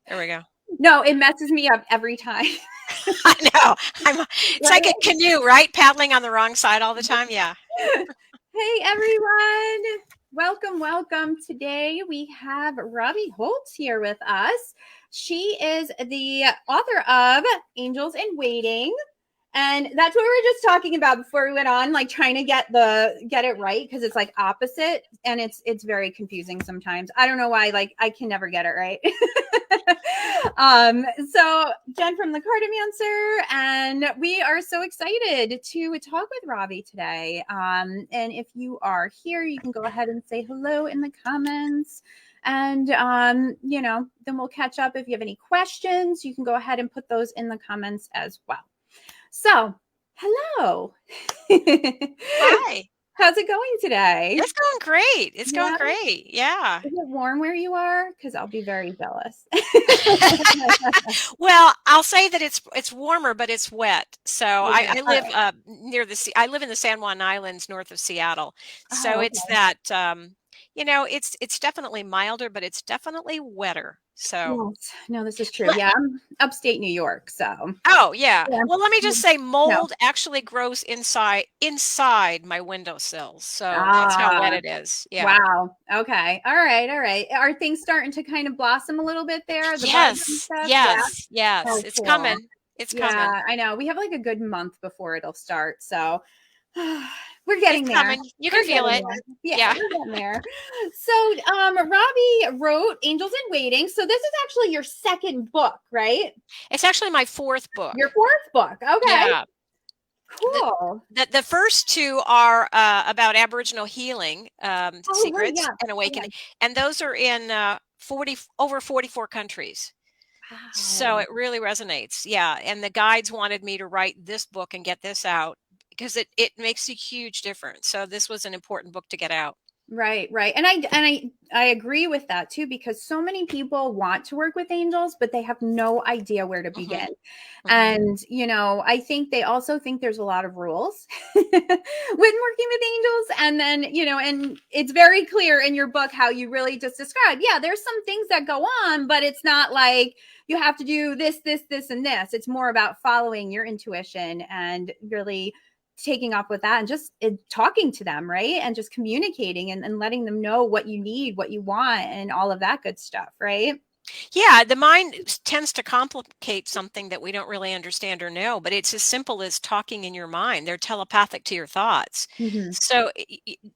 There we go. No, it messes me up every time. I know. It's like a canoe, right? Paddling on the wrong side all the time. Yeah. Hey, everyone. Welcome, welcome. Today we have Robbie Holz here with us. She is the author of Angels in Waiting. And that's what we were just talking about before we went on, like trying to get it right, because it's like opposite and it's very confusing sometimes. I don't know why, like I can never get it right. So Jen from the Cartomancer, and we are so excited to talk with Robbie today. And if you are here, you can go ahead and say hello in the comments. And then we'll catch up. If you have any questions, you can go ahead and put those in the comments as well. So, hello. Hi. How's it going today? It's going great. It's going great. Yeah. Is it warm where you are? Because I'll be very jealous. Well, I'll say that it's warmer, but it's wet. So I live near the sea. I live in the San Juan Islands, north of Seattle. So it's that it's definitely milder, but it's definitely wetter. So no, this is true. Yeah, I'm upstate New York. So well, let me just say, mold actually grows inside my windowsills. So that's how wet it is. Yeah. Wow. Okay. All right. Are things starting to kind of blossom a little bit there? Yes. Oh, it's cool. Coming. It's coming. I know. We have like a good month before it'll start. So we're getting there. Coming. You can feel it. Yeah, we're getting there. So Robbie wrote Angels in Waiting. So this is actually your second book, right? It's actually my fourth book. Your fourth book. Okay. Yeah. Cool. The first two are about Aboriginal healing, secrets and awakening. And those are in over 44 countries. Wow. So it really resonates. Yeah. And the guides wanted me to write this book and get this out, because it makes a huge difference. So this was an important book to get out. Right. And I agree with that too, because so many people want to work with angels, but they have no idea where to begin. And, I think they also think there's a lot of rules when working with angels. And then, and it's very clear in your book how you really just described, there's some things that go on, but it's not like you have to do this, and this. It's more about following your intuition and really taking off with that and just talking to them, right? And just communicating and letting them know what you need, what you want, and all of that good stuff, right? Yeah, the mind tends to complicate something that we don't really understand or know, but it's as simple as talking in your mind. They're telepathic to your thoughts. So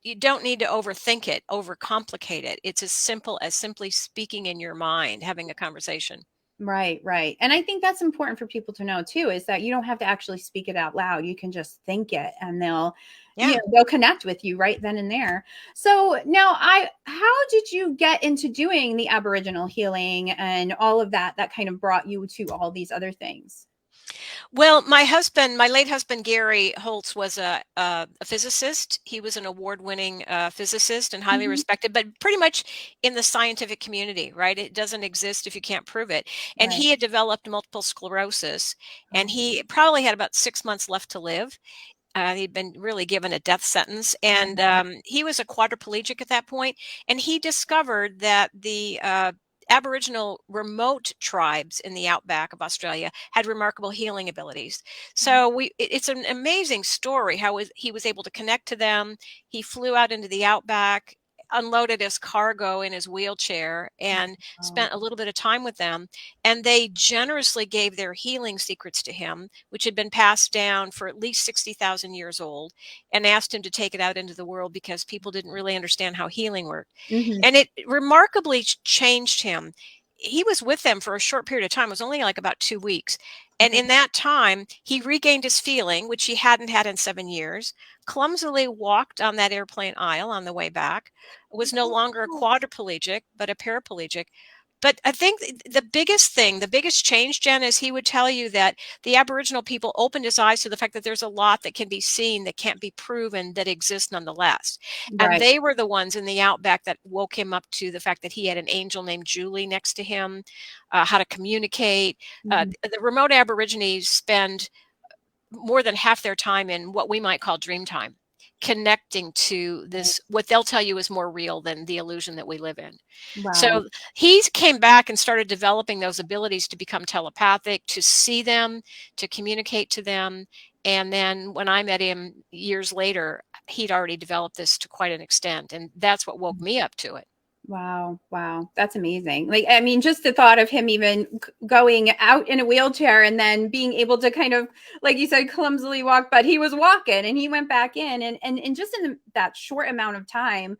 you don't need to overthink it, overcomplicate it. It's as simple as simply speaking in your mind, having a conversation. Right. And I think that's important for people to know too, is that you don't have to actually speak it out loud. You can just think it and they'll connect with you right then and there. So now how did you get into doing the Aboriginal healing and all of that kind of brought you to all these other things? Well, my late husband, Gary Holtz, was a physicist. He was an award-winning physicist and highly respected, but pretty much in the scientific community, right? It doesn't exist if you can't prove it. And he had developed multiple sclerosis, and he probably had about 6 months left to live. He'd been really given a death sentence, and he was a quadriplegic at that point. And he discovered that the Aboriginal remote tribes in the outback of Australia had remarkable healing abilities. So it's an amazing story how he was able to connect to them. He flew out into the outback, unloaded his cargo in his wheelchair, and spent a little bit of time with them. And they generously gave their healing secrets to him, which had been passed down for at least 60,000 years old, and asked him to take it out into the world because people didn't really understand how healing worked. And it remarkably changed him. He was with them for a short period of time. It was only like about 2 weeks. And in that time, he regained his feeling, which he hadn't had in 7 years, clumsily walked on that airplane aisle on the way back, was no longer a quadriplegic, but a paraplegic. But I think the biggest change, Jen, is he would tell you that the Aboriginal people opened his eyes to the fact that there's a lot that can be seen that can't be proven that exists nonetheless. And they were the ones in the outback that woke him up to the fact that he had an angel named Julie next to him, how to communicate. The remote Aborigines spend more than half their time in what we might call dream time. connecting to Right. this, what they'll tell you is more real than the illusion that we live in. Wow. So he came back and started developing those abilities to become telepathic, to see them, to communicate to them. And then when I met him years later, he'd already developed this to quite an extent. And that's what woke me up to it. Wow, wow, that's amazing. Like, I mean, just the thought of him even going out in a wheelchair and then being able to kind of, like you said, clumsily walk, but he was walking and he went back in, and just in that short amount of time,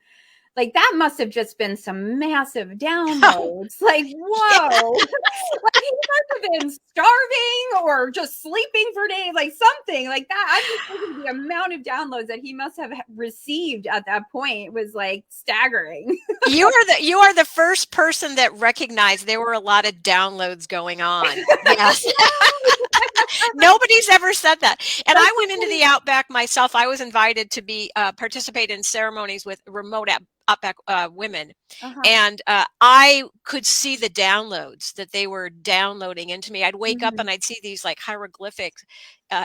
like that must have just been some massive downloads. Like, Yeah. whoa, like he must have been starving or just sleeping for days, like something like that. I'm just thinking the amount of downloads that he must have received at that point was like staggering. You are the first person that recognized there were a lot of downloads going on. Yes. Nobody's ever said that. And That's I went into the Outback myself. I was invited to be participate in ceremonies with remote Outback women, uh-huh. and I could see the downloads that they were downloading into me. I'd wake up Mhm. and I'd see these like hieroglyphic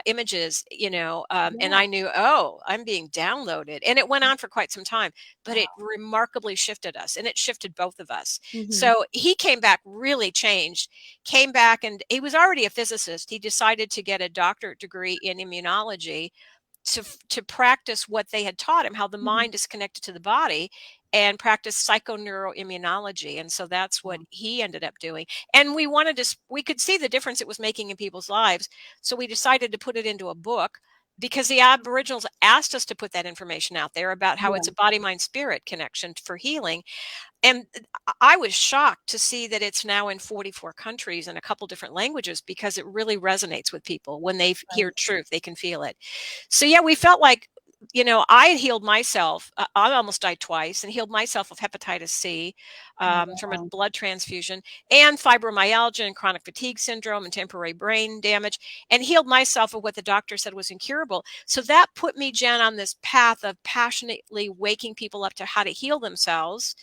images, and Yeah. I knew, oh, I'm being downloaded. And it went on for quite some time, but it Wow. remarkably shifted us, and it shifted both of us. Mhm. So he came back really changed, came back, and he was already a physicist. He decided to get a doctorate degree in immunology to practice what they had taught him, how the Mhm. mind is connected to the body, and practice psychoneuroimmunology. And so that's what Wow. he ended up doing. And we could see the difference it was making in people's lives. So we decided to put it into a book because the Aboriginals asked us to put that information out there about how it's Yeah. a body, mind, spirit connection for healing. And I was shocked to see that it's now in 44 countries and a couple different languages, because it really resonates with people. When they hear Right. truth, they can feel it. So yeah, we felt like, I had healed myself. I almost died twice and healed myself of hepatitis C, from a Wow. blood transfusion, and fibromyalgia and chronic fatigue syndrome and temporary brain damage, and healed myself of what the doctor said was incurable. So that put me, Jen, on this path of passionately waking people up to how to heal themselves,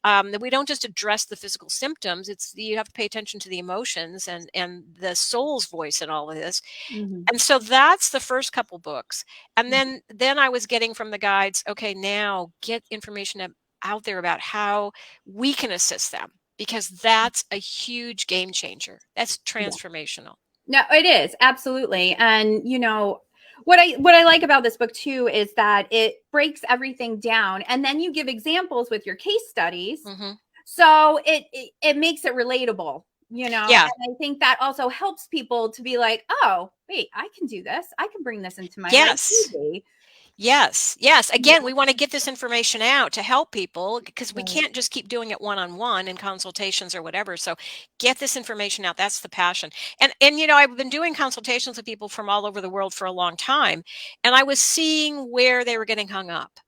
that we don't just address the physical symptoms. It's, you have to pay attention to the emotions and the soul's voice in all of this. Mhm. And so that's the first couple books. And then I was getting from the guides, okay, now get information out there about how we can assist them, because that's a huge game changer. That's Yeah. transformational. No, it is absolutely. And what I like about this book too is that it breaks everything down, and then you give examples with your case studies. Hmm. So it makes it relatable, Yeah. and I think that also helps people to be like, oh, wait, I can do this. I can bring this into my life Yes. easy. Yes, yes. Again, Yeah. we want to get this information out to help people, because we Right. can't just keep doing it one-on-one in consultations or whatever. So get this information out. That's the passion. And I've been doing consultations with people from all over the world for a long time, and I was seeing where they were getting hung up,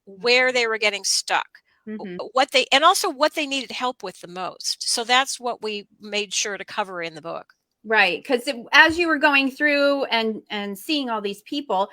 where they were getting stuck, Mm-hmm. and also what they needed help with the most. So that's what we made sure to cover in the book. Right, because as you were going through and seeing all these people,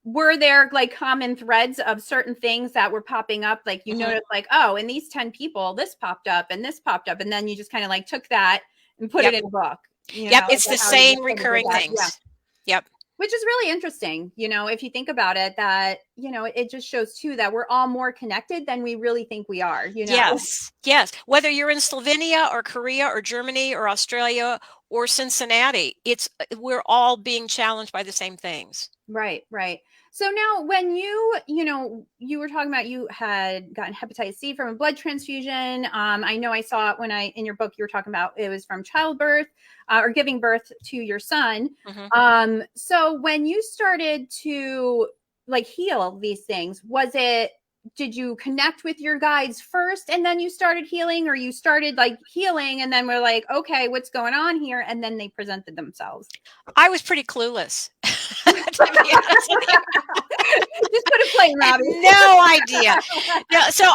were there like common threads of certain things that were popping up? Like you Mhm. noticed, like, oh, in these 10 people, this popped up and this popped up, and then you just kind of like took that and put it Yep. in a book. Yep, Is it's that the how you same kind of did recurring that? Yeah. things. Yep. Which is really interesting, if you think about it, that, it just shows too that we're all more connected than we really think we are. Yes, yes. Whether you're in Slovenia or Korea or Germany or Australia or Cincinnati, we're all being challenged by the same things. Right, right. So now when you were talking about you had gotten hepatitis C from a blood transfusion. I know I saw it when in your book you were talking about it was from childbirth, or giving birth to your son. Mhm. So when you started to like heal these things, did you connect with your guides first and then you started healing, or you started like healing and then we're like, okay, what's going on here? And then they presented themselves. I was pretty clueless, to be honest with you. Just put a plane, I had Robbie. no idea. No, so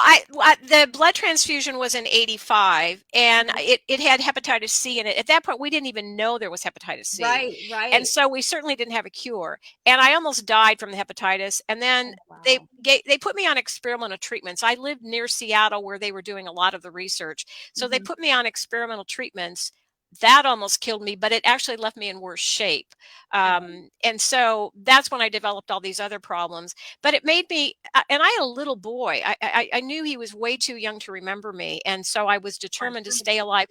the blood transfusion was in '85, and it had hepatitis C in it. At that point, we didn't even know there was hepatitis C, Right, and right. so we certainly didn't have a cure. And I almost died from the hepatitis. And then Oh, they wow. they put me on experimental treatments. I lived near Seattle, where they were doing a lot of the research, so they Mhm. put me on experimental treatments that almost killed me, but it actually left me in worse shape. And so that's when I developed all these other problems. But it made me, and I had a little boy. I knew he was way too young to remember me, and so I was determined to stay alive.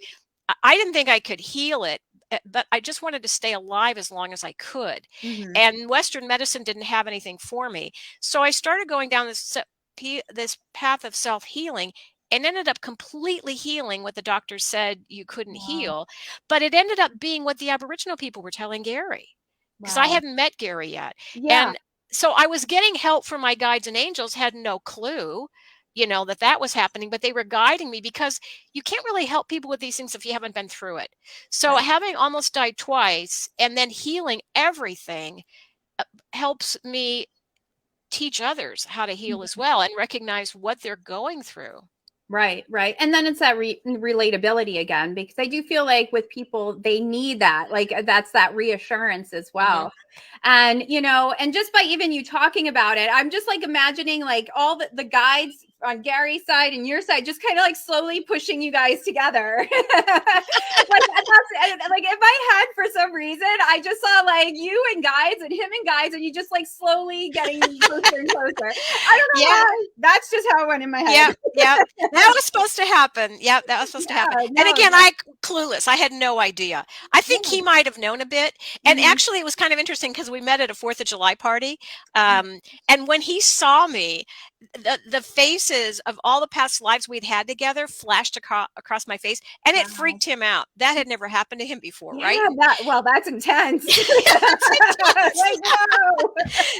I didn't think I could heal it, but I just wanted to stay alive as long as I could. Mhm. And Western medicine didn't have anything for me, so I started going down this path of self healing, and ended up completely healing what the doctor said you couldn't Wow. heal. But it ended up being what the Aboriginal people were telling Gary, because I Wow. hadn't met Gary yet. Yeah. And so I was getting help from my guides and angels, had no clue, that that was happening, but they were guiding me, because you can't really help people with these things if you haven't been through it. So Right. having almost died twice and then healing everything helps me teach others how to heal as well and recognize what they're going through. Right, right. And then it's that relatability again, because I do feel like with people, they need that. Like that's that reassurance as Hmm. well. And, and just by even you talking about it, I'm just like imagining like all the guides on Gary's side and your side, just kind of like slowly pushing you guys together. Like if I had for some reason, I just saw like you and guides and him and guides, and you just like slowly getting closer and closer. I don't know Yeah. why. That's just how it went in my head. Yeah, yeah. That was supposed to happen. Yeah, that was supposed to happen. Yeah, And no, again, clueless. I had no idea. I think yeah. he might have known a bit. And Mhm. actually, it was kind of interesting because we met at a 4th of July party. And when he saw me, the faces of all the past lives we'd had together flashed across my face, and it Wow. freaked him out. That had never happened to him before, right? Yeah, that's intense. It's Like, intense. whoa.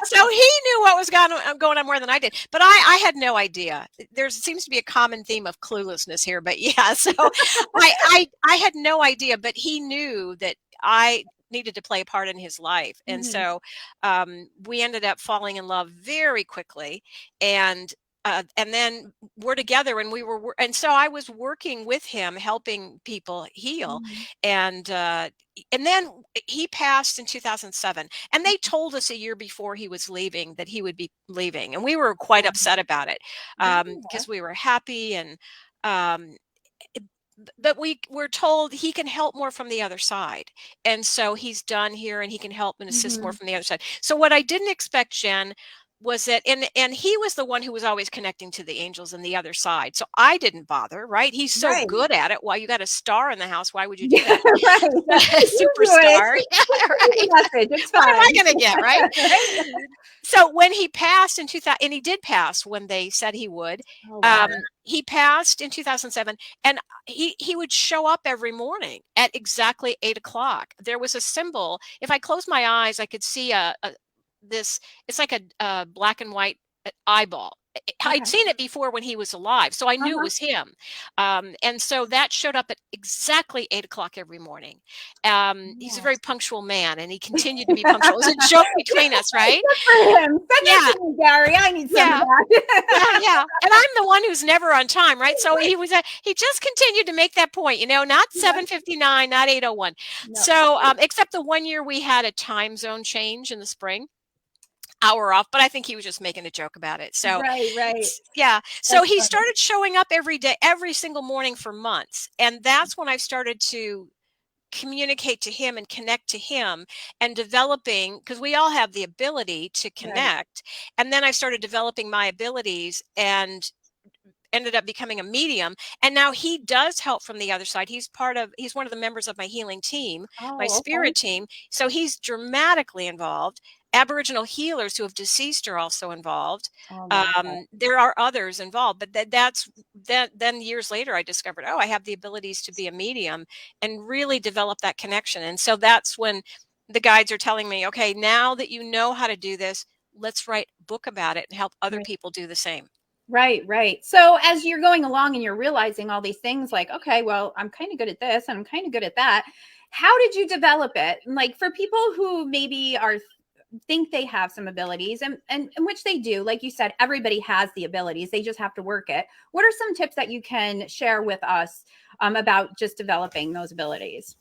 So he knew what was going on more than I did, but I had no idea. There seems to be a common theme of cluelessness here, but yeah. So I had no idea, but he knew that I needed to play a part in his life, and Mhm. so we ended up falling in love very quickly, and. And then we're together, and and so I was working with him, helping people heal, Mhm. and then he passed in 2007, and they told us a year before he was leaving that he would be leaving, and we were quite Wow. upset about it, Yeah. because we were happy, and um, but we were told he can help more from the other side, and so he's done here, and he can help and assist more Mhm. from the other side. So what I didn't expect, Jen, was that, and he was the one who was always connecting to the angels and the other side, so I didn't bother, right? He's so Right. good at it. Why, you got a star in the house, why would you do Yeah, that? right. You do it. Superstar. Yeah, Take the right. message. It's What am I fine. gonna get, right? Right? So when he passed in 2000, and he did pass when they said he would, Oh, wow. he passed in 2007, and he would show up every morning at exactly 8 o'clock. There was a symbol. If I closed my eyes, I could see this. It's like a black and white eyeball. I'd Okay. seen it before when he was alive, so I knew it Uh-huh. was him. And so that showed up at exactly 8 o'clock every morning. He's a Yeah. very punctual man, and he continued to be punctual. It was a joke between us, right? Good for him. Send that Yeah, to me, Gary. I need some of yeah, yeah, that. yeah. And I'm the one who's never on time, right? So he just continued to make that point, not Yeah. 7:59, not 8:01. No. So except the one year we had a time zone change in the spring, hour off, but I think he was just making a joke about it. So Right, right. yeah. So That's he funny. started showing up every day, every single morning for months. And that's when I started to communicate to him and connect to him, and developing, because we all have the ability to Right. connect. And then I started developing my abilities and ended up becoming a medium, and now he does help from the other side. He's one of the members of my healing team, my Oh, okay. spirit team, so he's dramatically involved. Aboriginal healers who have deceased are also involved. Oh, wow. There are others involved, but that's that then years later I discovered, oh, I have the abilities to be a medium and really develop that connection. And so that's when the guides are telling me, okay, now that you know how to do this, let's write a book about it and help other Right. people do the same. Right, right. So as you're going along and you're realizing all these things, like, okay, well, I'm kind of good at this and I'm kind of good at that. How did you develop it? And like for people who maybe are think they have some abilities and which they do, like you said, everybody has the abilities. They just have to work it. What are some tips that you can share with us about just developing those abilities?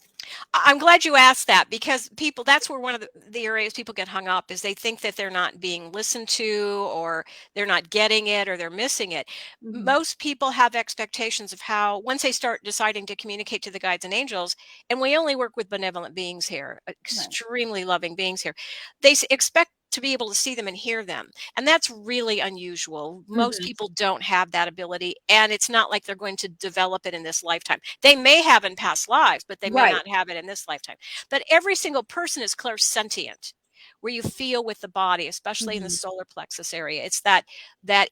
I'm glad you asked that, because people, that's where one of the areas people get hung up is they think that they're not being listened to, or they're not getting it, or they're missing it. Hmm. Most people have expectations of how, once they start deciding to communicate to the guides and angels, and we only work with benevolent beings here, Right. extremely loving beings here, they expect to be able to see them and hear them. And that's really unusual. Most Hmm. people don't have that ability, and it's not like they're going to develop it in this lifetime. They may have in past lives, but they may Right. not have it in this lifetime. But every single person is clairsentient, where you feel with the body, especially in the Hmm. solar plexus area. It's that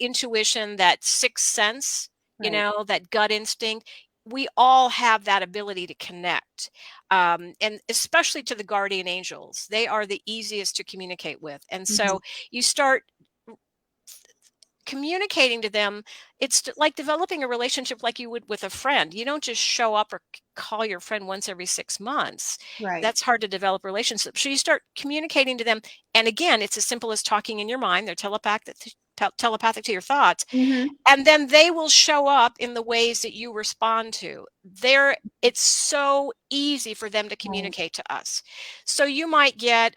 intuition, that sixth sense, Right. that gut instinct. We all have that ability to connect, and especially to the guardian angels. They are the easiest to communicate with, and Hmm. so you start communicating to them. It's like developing a relationship like you would with a friend. You don't just show up or call your friend once every 6 months. Right. That's hard to develop relationships. So you start communicating to them, and again, it's as simple as talking in your mind. They're telepathic to your thoughts, Hmm. and then they will show up in the ways that you respond to. It's so easy for them to Right. communicate to us. So you might get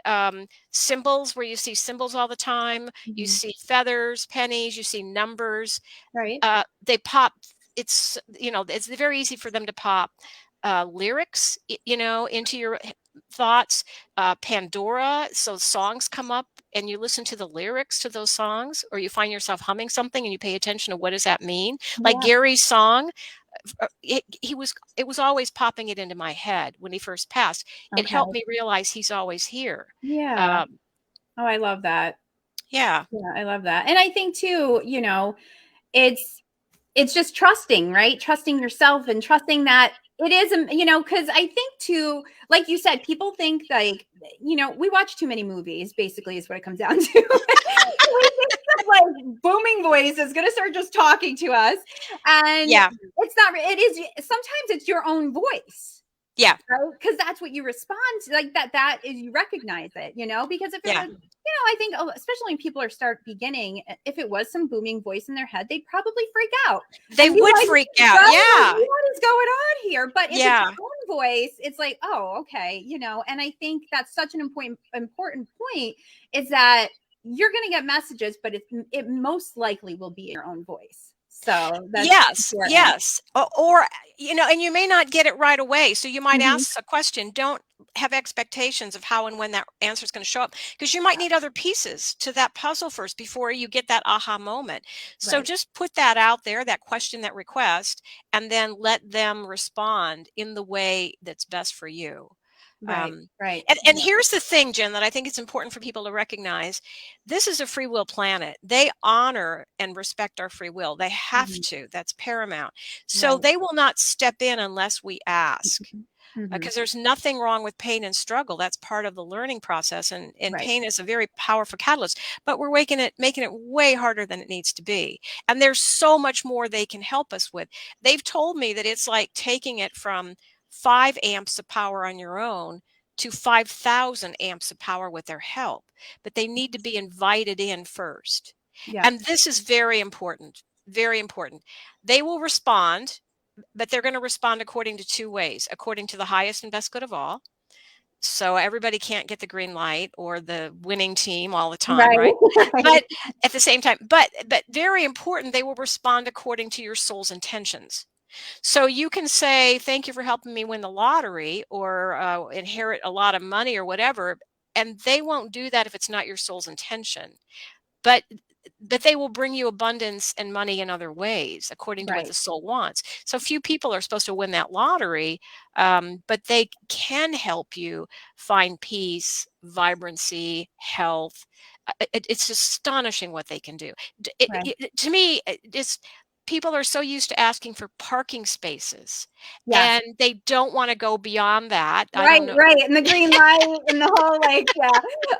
symbols, where you see symbols all the time. You Hmm. see feathers, pennies, you see numbers. Right. They pop. It's very easy for them to pop lyrics, into your thoughts. Pandora, so songs come up, and you listen to the lyrics to those songs, or you find yourself humming something and you pay attention to what does that mean. Like Yeah. Gary's song, it was always popping it into my head when he first passed. It helped Okay. me realize he's always here. Yeah. um, Oh, I love that. yeah. Yeah, I love that. And I think too, it's it's just trusting, right? Trusting yourself and trusting that it is, because I think too, like you said, people think like, we watch too many movies, basically, is what it comes down to. We think that like booming voice is going to start just talking to us. And Yeah. it's not, it is, sometimes it's your own voice. Yeah. Right? Because that's what you respond to, like that is you recognize it, because if it Yeah. was, I think, especially when people are start beginning, if it was some booming voice in their head, they'd probably freak out They and be would like, freak out. right, like, Yeah. what is going on here? But if it's Yeah. your own voice, it's like, oh, okay, and I think that's such an important point, is that you're going to get messages, but it most likely will be your own voice. So that's Yes, important. yes. Or, and you may not get it right away. So you might Hmm. ask a question. Don't have expectations of how and when that answer is going to show up, because you might need other pieces to that puzzle first before you get that aha moment. So Right, just put that out there, that question, that request, and then let them respond in the way that's best for you. right, Um, right. and here's the thing, Jen, that I think it's important for people to recognize. This is a free will planet. They honor and respect our free will. They have Mhm. to. That's paramount. So Right. they will not step in unless we ask, Mhm. because there's nothing wrong with pain and struggle. That's part of the learning process. And Right. pain is a very powerful catalyst, but we're making it way harder than it needs to be. And there's so much more they can help us with. They've told me that it's like taking it from 5 amps of power on your own to 5,000 amps of power with their help. But they need to be invited in first. And Yes. this is very important. Very important. They will respond, but they're going to respond according to two ways: according to the highest and best good of all. So everybody can't get the green light or the winning team all the time, Right. right? Right. But at the same time, but very important, they will respond according to your soul's intentions. So you can say, "Thank you for helping me win the lottery," or inherit a lot of money or whatever, and they won't do that if it's not your soul's intention. But they will bring you abundance and money in other ways according to what the Right. soul wants. So few people are supposed to win that lottery, but they can help you find peace, vibrancy, health. It's astonishing what they can do. Right. To me, it's people are so used to asking for parking spaces, Yes. and they don't want to go beyond that. I Right, don't know. right. And the green light and the whole like, yeah.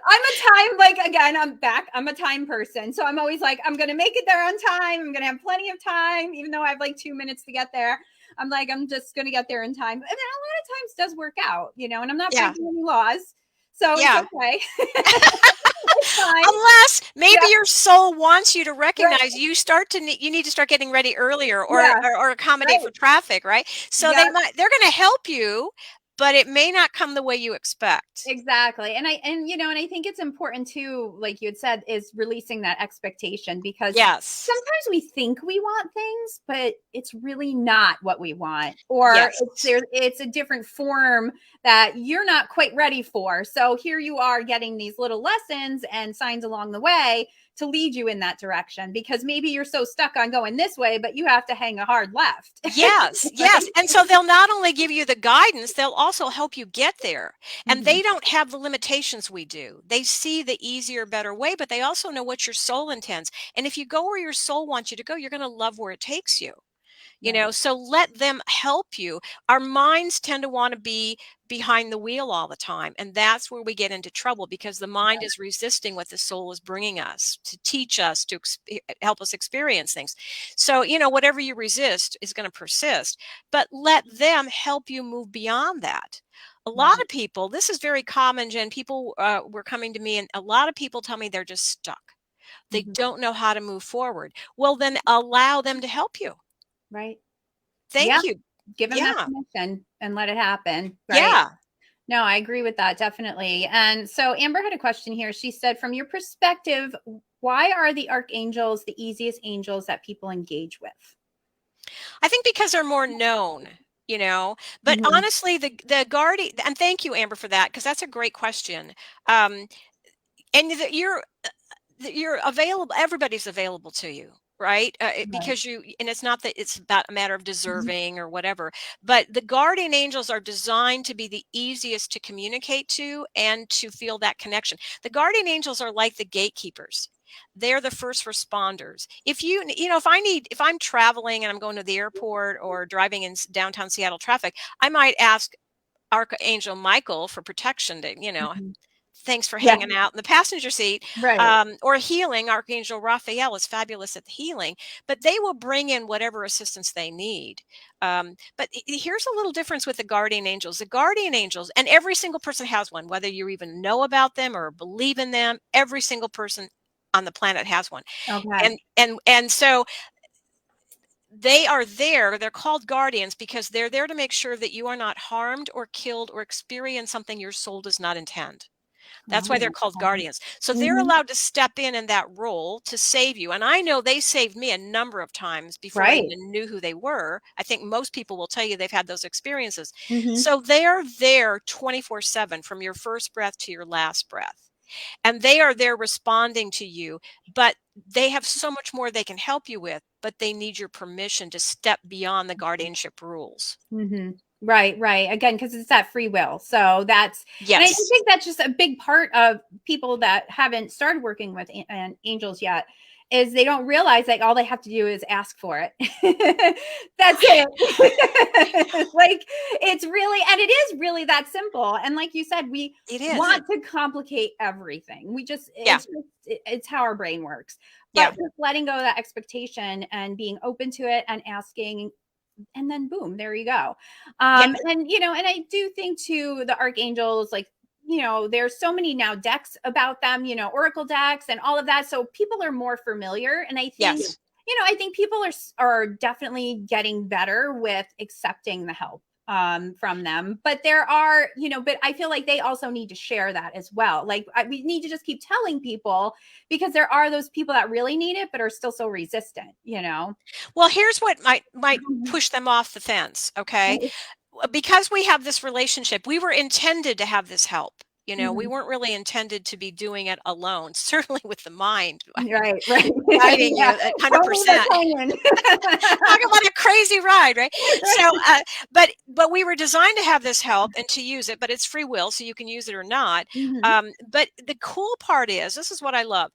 I'm a time, like, again, I'm back. I'm a time person. So I'm always like, I'm gonna make it there on time. I'm gonna have plenty of time, even though I have like 2 minutes to get there. I'm like, I'm just gonna get there in time. And then a lot of times does work out, and I'm not Yeah, breaking any laws. So it's yeah. okay. It's fine. Unless maybe Yeah, your soul wants you to right. recognize you need to start getting ready earlier, or Yeah, or accommodate right. for traffic, right? So Yeah, they're going to help you, but it may not come the way you expect. Exactly. And I think it's important too, like you had said, is releasing that expectation, because Yes. sometimes we think we want things, but it's really not what we want. Or Yes. it's a different form that you're not quite ready for. So here you are getting these little lessons and signs along the way to lead you in that direction, because maybe you're so stuck on going this way, but you have to hang a hard left. Yes, Right? yes. And so they'll not only give you the guidance, they'll also help you get there. And Mhm. they don't have the limitations we do. They see the easier, better way, but they also know what your soul intends. And if you go where your soul wants you to go, you're going to love where it takes you. Right. So let them help you. Our minds tend to want to be behind the wheel all the time, and that's where we get into trouble, because the mind is resisting what the soul is bringing us to teach us, to help us experience things. So whatever you resist is going to persist, but let them help you move beyond that. A lot Right. of people, this is very common, Jen. People were coming to me, and a lot of people tell me they're just stuck. They Mhm. don't know how to move forward. Well, then allow them to help you. Right. Yeah. Thank you. Give them that Yeah. permission and let it happen. Right. Yeah. No, I agree with that, definitely. And so Amber had a question here. She said, from your perspective, why are the archangels the easiest angels that people engage with? I think because they're more known, but Mhm. honestly, the guardian, and thank you, Amber, for that, because that's a great question. Um, and you're available, everybody's available to you, right? Right. Because and it's not that it's about a matter of Mhm. deserving or whatever, but the guardian angels are designed to be the easiest to communicate to and to feel that connection. The guardian angels are like the gatekeepers. They're the first responders. If I'm traveling and I'm going to the airport or driving in downtown Seattle traffic, I might ask Archangel Michael for protection to, Mhm. thanks for Yeah. hanging out in the passenger seat. Right. Or healing, Archangel Raphael is fabulous at the healing, but they will bring in whatever assistance they need. But here's a little difference with the guardian angels. The guardian angels, and every single person has one, whether you even know about them or believe in them, every single person on the planet has one. Okay. And so they are there. They're called guardians because they're there to make sure that you are not harmed or killed or experience something your soul does not intend. That's why they're Oh, called okay. guardians. So they're Mhm. allowed to step in that role to save you. And I know they saved me a number of times before I Right. even knew who they were. I think most people will tell you they've had those experiences. Mhm. So they are there 24/7 from your first breath to your last breath. And they are there responding to you, but they have so much more they can help you with, but they need your permission to step beyond the guardianship rules. Mhm. Right, right. Again, because it's that free will. So and I Yes. think that's just a big part of people that haven't started working with angels yet, is they don't realize like all they have to do is ask for it. That's it. Like it's really, and it is really that simple. And like you said, we It is. want to complicate everything. Yeah. It's how our brain works. But Yeah. just letting go of that expectation and being open to it and asking, and then boom, there you go. Yeah. And I do think too, the archangels, like, there's so many now decks about them, oracle decks and all of that, so people are more familiar. And I think, Yes. I think people are definitely getting better with accepting the help from them. But but I feel like they also need to share that as well. Like we need to just keep telling people, because there are those people that really need it but are still so resistant. Well, here's what might push them off the fence, okay? Because we have this relationship, we were intended to have this help. We Mhm. weren't really intended to be doing it alone, certainly with the mind Right, right. guiding Yeah, you at don't leave us 100%. hanging. Talk about a crazy ride, right? So, Right. but we were designed to have this help and to use it, but it's free will, so you can use it or not. Mhm. But the cool part is, this is what I love,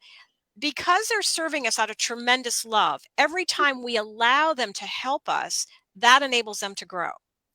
because they're serving us out of tremendous love. Every time we allow them to help us, that enables them to grow,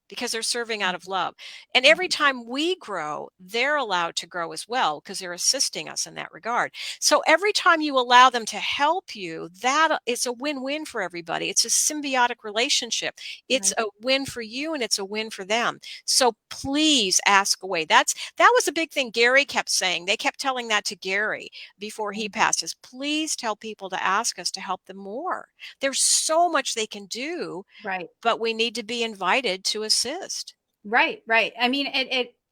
because they're serving out of love. And every time we grow, they're allowed to grow as well, because they're assisting us in that regard. So every time you allow them to help you, that it's a win-win for everybody. It's a symbiotic relationship. It's Right. a win for you and it's a win for them. So please ask away. That was a big thing Gary kept saying. They kept telling that to Gary before he passes. Please tell people to ask us to help them more. There's so much they can do, Right. but we need to be invited to assist. Right, right. I mean,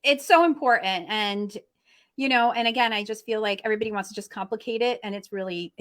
it's so important, and and again, I just feel like everybody wants to just complicate it, and it's really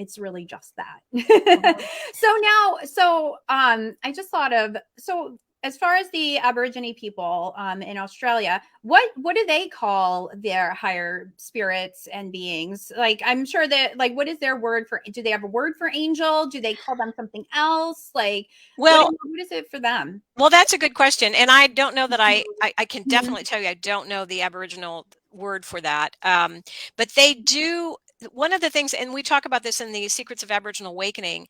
just that. Mhm. So I just thought of, so as far as the Aborigine people in Australia, what do they call their higher spirits and beings? Like, I'm sure that, like, what is their word for? Do they have a word for angel? Do they call them something else? Like, Well, what is it for them? well, that's a good question, and I don't know that I can Mhm. definitely tell you I don't know the Aboriginal word for that. But they do. One of the things, and we talk about this in the Secrets of Aboriginal Awakening.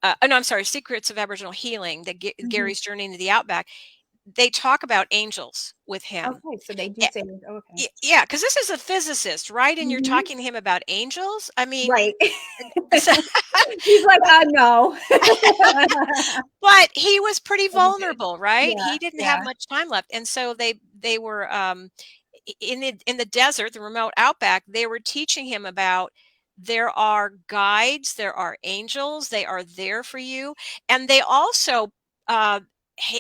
Oh, no, I'm sorry, Secrets of Aboriginal Healing, that Mhm. Gary's Journey into the Outback. They talk about angels with him. Okay, so they do say, okay. Yeah, because this is a physicist, right? And you're Mhm. talking to him about angels. I mean, Right. so, He's like, no. but he was pretty Educated. vulnerable, right? Yeah, He didn't have yeah. much time left, and so they were in the desert, the remote outback. They were teaching him about there are guides, there are angels, they are there for you, and they also uh,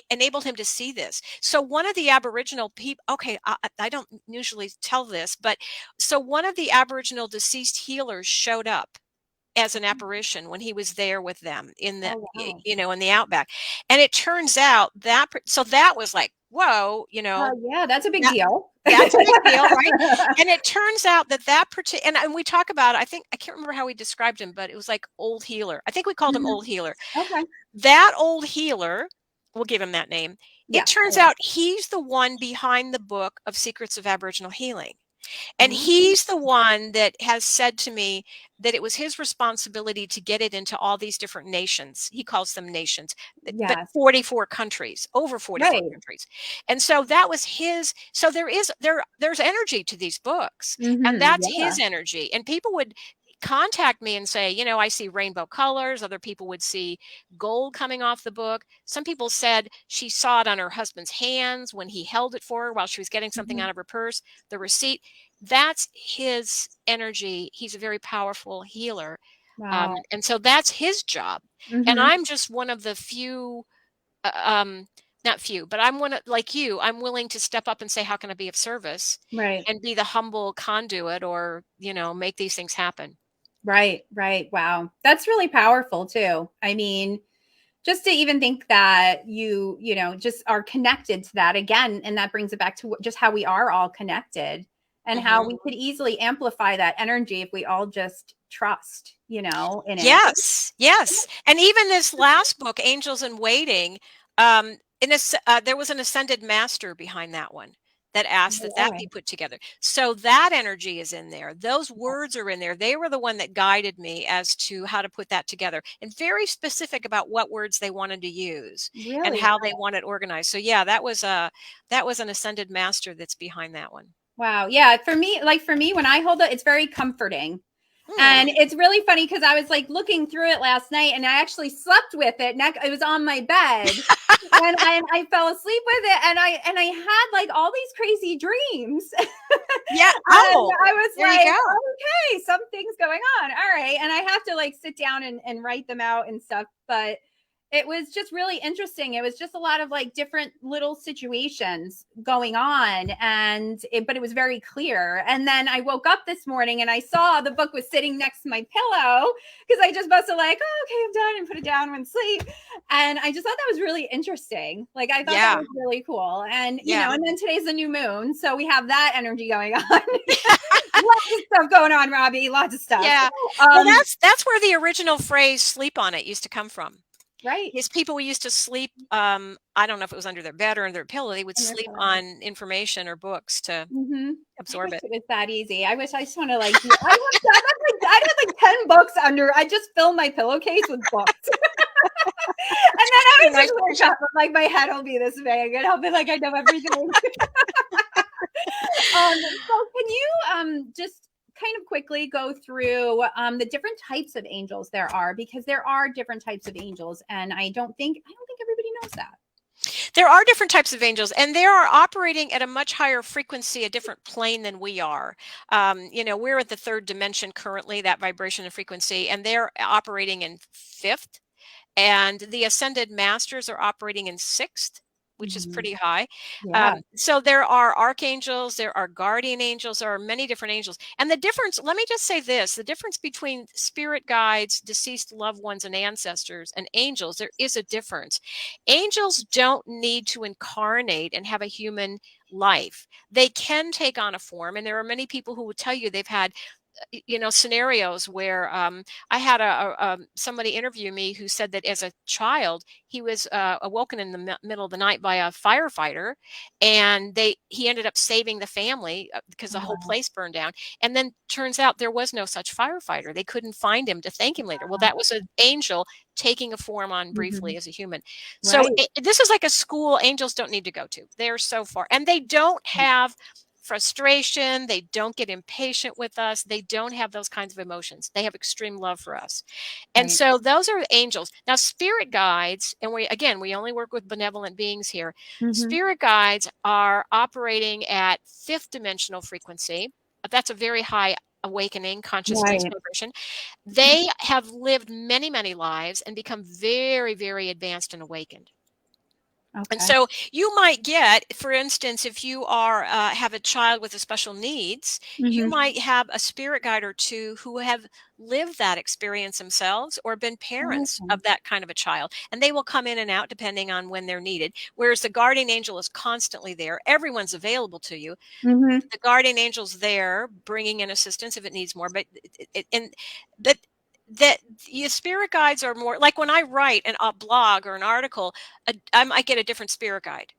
enabled him to see this. So one of the Aboriginal people, okay, I don't usually tell this, but so one of the Aboriginal deceased healers showed up as an apparition when he was there with them in the Oh, wow. in the outback, and it turns out that so that was like, whoa, Yeah, that's a big that deal. that's a big deal, right? And it turns out that that particular, and we talk about, I think, I can't remember how we described him, but it was like old healer. I think we called him Mhm. old healer. Okay. That old healer, we'll give him that name. It Yeah, I turns will. out he's the one behind the book of Secrets of Aboriginal Healing. And Oh, he's the one that has said to me that it was his responsibility to get it into all these different nations. He calls them nations, but yes. 44 countries, over 44 Right. countries. And so that was his. So there's energy to these books, and Mhm. that's Yeah. his energy. And people would contact me and say, I see rainbow colors. Other people would see gold coming off the book. Some people said she saw it on her husband's hands when he held it for her while she was getting something Mhm. out of her purse, the receipt. That's his energy. He's a very powerful healer. Wow. And so that's his job. And Mhm. I'm just one of the few, uh, um, not few, but I'm one of, like you, I'm willing to step up and say, how can I be of service Right. and be the humble conduit, or, make these things happen. Right. Right. Wow. That's really powerful too. I mean, just to even think that just are connected to that again, and that brings it back to just how we are all connected, and how Hmm. we could easily amplify that energy if we all just trust in it. Yes, yes. And even this last book, Angels in Waiting, there was an ascended master behind that one that asked No that that be way. put together. So that energy is in there. Those words are in there. They were the one that guided me as to how to put that together, and very specific about what words they wanted to use and Really? how they want it organized. So yeah, that was an ascended master that's behind that one. Wow. Yeah, for me when I hold it, it's very comforting. Hmm. And it's really funny because I was like looking through it last night, and I actually slept with it. It was on my bed, and I fell asleep with it, and I had like all these crazy dreams. And Yeah. Oh, I was there you like, go. okay, something's going on. All right. And I have to like sit down and write them out and stuff. But it was just really interesting. It was just a lot of like different little situations going on, but it was very clear. And then I woke up this morning and I saw the book was sitting next to my pillow, because I just must have like, oh, okay, I'm done, and put it down and sleep. And I just thought that was really interesting. Like, I thought that Yeah. was really cool. And Yeah. and then today's the new moon, so we have that energy going on. Lots of stuff going on, Robbie. Lots of stuff. Yeah. Well, Um, that's where the original phrase "sleep on it" used to come from. right. Is people used to sleep, I don't know if it was under their bed or under their pillow, they would And their sleep pillow. on information or books to Mm-hmm. I absorb wish it. it was that easy. I wish I just want to like do. I have like 10 books under. I just fill my pillowcase with books, and then I A would nice just wake picture. up and like my head will be this big, and I'll be like, I know everything. So can you just kind of quickly go through the different types of angels there are, because there are different types of angels, and I don't think everybody knows that. There are different types of angels, and they are operating at a much higher frequency, a different plane than we are. We're at the third dimension currently, that vibration and frequency, and they're operating in fifth. And the ascended masters are operating in sixth. which is Mhm. pretty high. Yeah. So there are archangels, there are guardian angels, there are many different angels. And the difference, let me just say this, the difference between spirit guides, deceased loved ones, and ancestors and angels, there is a difference. Angels don't need to incarnate and have a human life. They can take on a form, and there are many people who will tell you they've had scenarios where I had somebody interview me who said that as a child he was awoken in the middle of the night by a firefighter, and he ended up saving the family because the whole Wow. place burned down. And then turns out there was no such firefighter. They couldn't find him to thank him later. Well, that was an angel taking a form on Mhm. briefly as a human. So Right. this is like a school angels don't need to go to. They're so far, and they don't have frustration. They don't get impatient with us. They don't have those kinds of emotions. They have extreme love for us. And Right. so those are angels. Now, spirit guides, and we only work with benevolent beings here. Mhm. Spirit guides are operating at fifth dimensional frequency. That's a very high awakening consciousness Right. vibration. They have lived many, many lives and become very, very advanced and awakened. And Okay. so you might get, for instance, if you are have a child with a special needs, you Mhm. might have a spirit guide or two who have lived that experience themselves or been parents Okay. of that kind of a child, and they will come in and out depending on when they're needed. Whereas the guardian angel is constantly there; everyone's available to you. Mhm. The guardian angel's there, bringing in assistance if it needs more. But that your spirit guides are more like when I write a blog or an article, I might get a different spirit guide,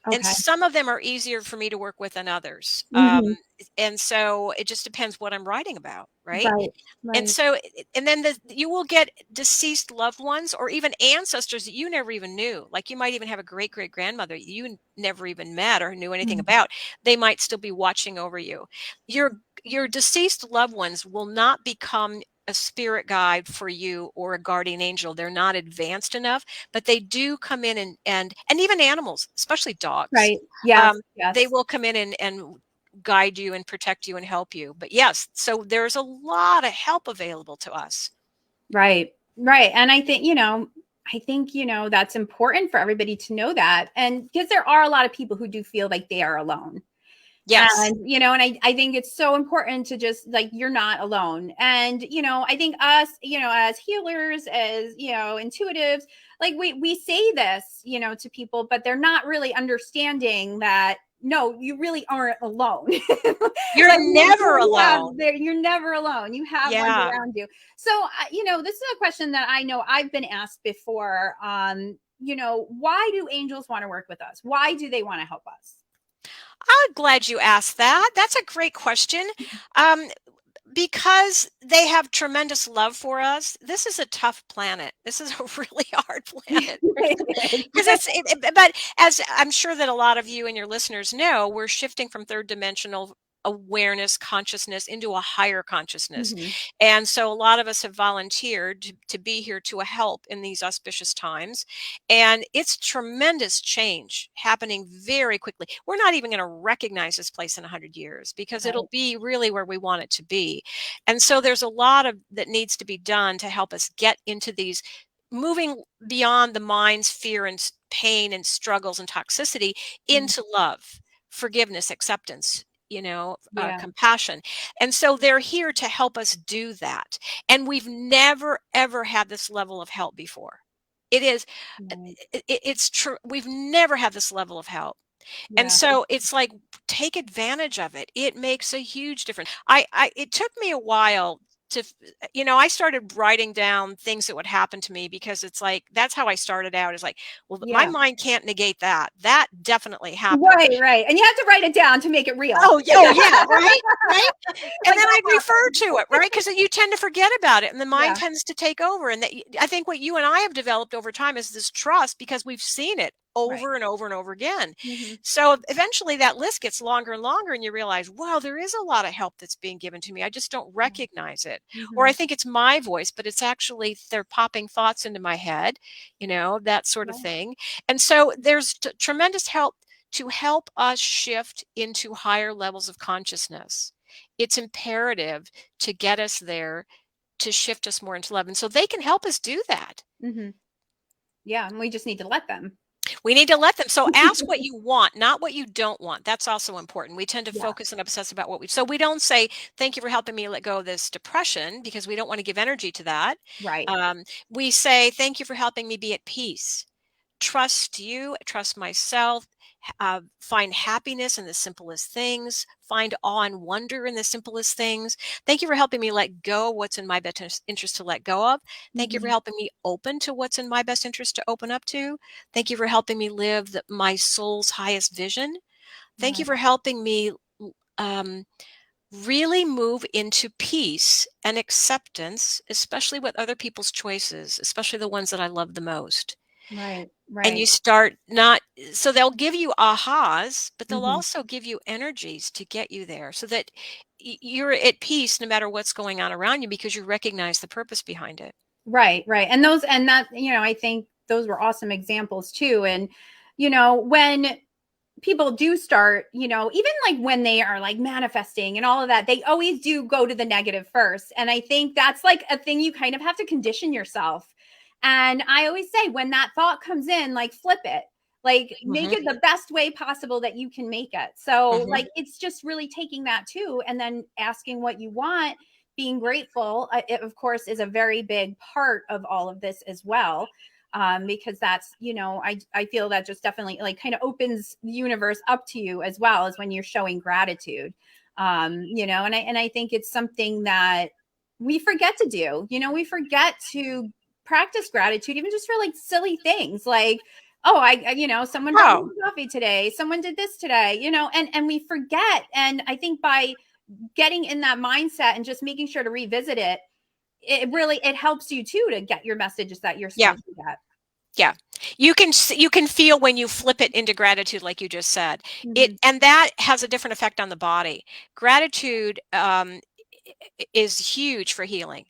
and Okay. some of them are easier for me to work with than others. Mhm. And so it just depends what I'm writing about, right? Right. And Right. so, and then you will get deceased loved ones or even ancestors that you never even knew. Like you might even have a great great grandmother you never even met or knew anything Mhm. about. They might still be watching over you. Your deceased loved ones will not become a spirit guide for you or a guardian angel. They're not advanced enough, but they do come in and even animals, especially dogs. Right. Yes. They Yes. will come in and guide you and protect you and help you. But yes, so there's a lot of help available to us. Right. Right. And I think that's important for everybody to know that. And because there are a lot of people who do feel like they are alone. Yes. And I think it's so important to just like, you're not alone. And I think us, as healers, as, intuitives, like we say this to people, but they're not really understanding that no, you really aren't alone. You're Like never alone. you're never alone. You have ones Yeah. around you. So this is a question that I know I've been asked before. Why do angels want to work with us? Why do they want to help us? I'm glad you asked that. That's a great question. Um, because they have tremendous love for us. This is a tough planet. This is a really hard planet. Because but as I'm sure that a lot of you and your listeners know, we're shifting from third dimensional awareness, consciousness into a higher consciousness. Mhm. And so a lot of us have volunteered to be here to help in these auspicious times. And it's tremendous change happening very quickly. We're not even going to recognize this place in 100 years because it'll Right. be really where we want it to be. And so there's a lot of that needs to be done to help us get into these moving beyond the mind's fear and pain and struggles and toxicity Mm. into love, forgiveness, acceptance, Yeah. compassion. And so they're here to help us do that. And we've never ever had this level of help before. It is Right. it's true. We've never had this level of help. And Yeah. so it's like, take advantage of it. It makes a huge difference. It took me a while to, I started writing down things that would happen to me because it's like, that's how I started out is like, well, my Yeah. mind can't negate that. That definitely happened. Right, right. And you have to write it down to make it real. Oh yeah, right, right. And Like then that I'd refer happened. to it, right? Because you tend to forget about it, and the mind Yeah. tends to take over. And I think what you and I have developed over time is this trust because we've seen it Right. over and over and over again. Mhm. So eventually, that list gets longer and longer, and you realize, wow, there is a lot of help that's being given to me. I just don't Yeah. recognize it, or I Mhm. think it's my voice, but it's actually they're popping thoughts into my head, that sort of Yeah. thing. And so there's tremendous help to help us shift into higher levels of consciousness. It's imperative to get us there, to shift us more into love. And so they can help us do that. Mhm. Yeah, and we just need to let them. We need to let them. So ask what you want, not what you don't want. That's also important. We tend to Yeah, focus and obsess about what so we don't say, thank you for helping me let go of this depression, because we don't want to give energy to that. right. We say, thank you for helping me be at peace. Trust you, trust myself, find happiness in the simplest things, find awe and wonder in the simplest things. Thank you for helping me let go of what's in my best interest to let go of. Thank you for Mhm. helping me open to what's in my best interest to open up to. Thank you for helping me live my soul's highest vision. Thank you Right. for helping me um, really move into peace and acceptance, especially with other people's choices, especially the ones that I love the most. Right. And you Right. start not so they'll give you ahas, but they'll Mhm. also give you energies to get you there so that you're at peace no matter what's going on around you because you recognize the purpose behind it. Right, right. And those and that, I think those were awesome examples too. And when people do start, even like when they are like manifesting and all of that, they always do go to the negative first. And I think that's like a thing you kind of have to condition yourself. And I always say when that thought comes in, like flip it, like make Mhm, it the best way possible that you can make it. So, mhm. like, it's just really taking that too, and then asking what you want, being grateful, it, of course, is a very big part of all of this as well. Because that's, I feel that just definitely like kind of opens the universe up to you as well as when you're showing gratitude. And I think it's something that we forget to do. We forget to practice gratitude, even just for like silly things like, oh, someone brought me Oh, coffee today, someone did this today, and we forget. And I think by getting in that mindset and just making sure to revisit it, it helps you too to get your messages that you're yeah, supposed to get. yeah. You can feel when you flip it into gratitude, like you just said. Mhm. And that has a different effect on the body. Gratitude is huge for healing.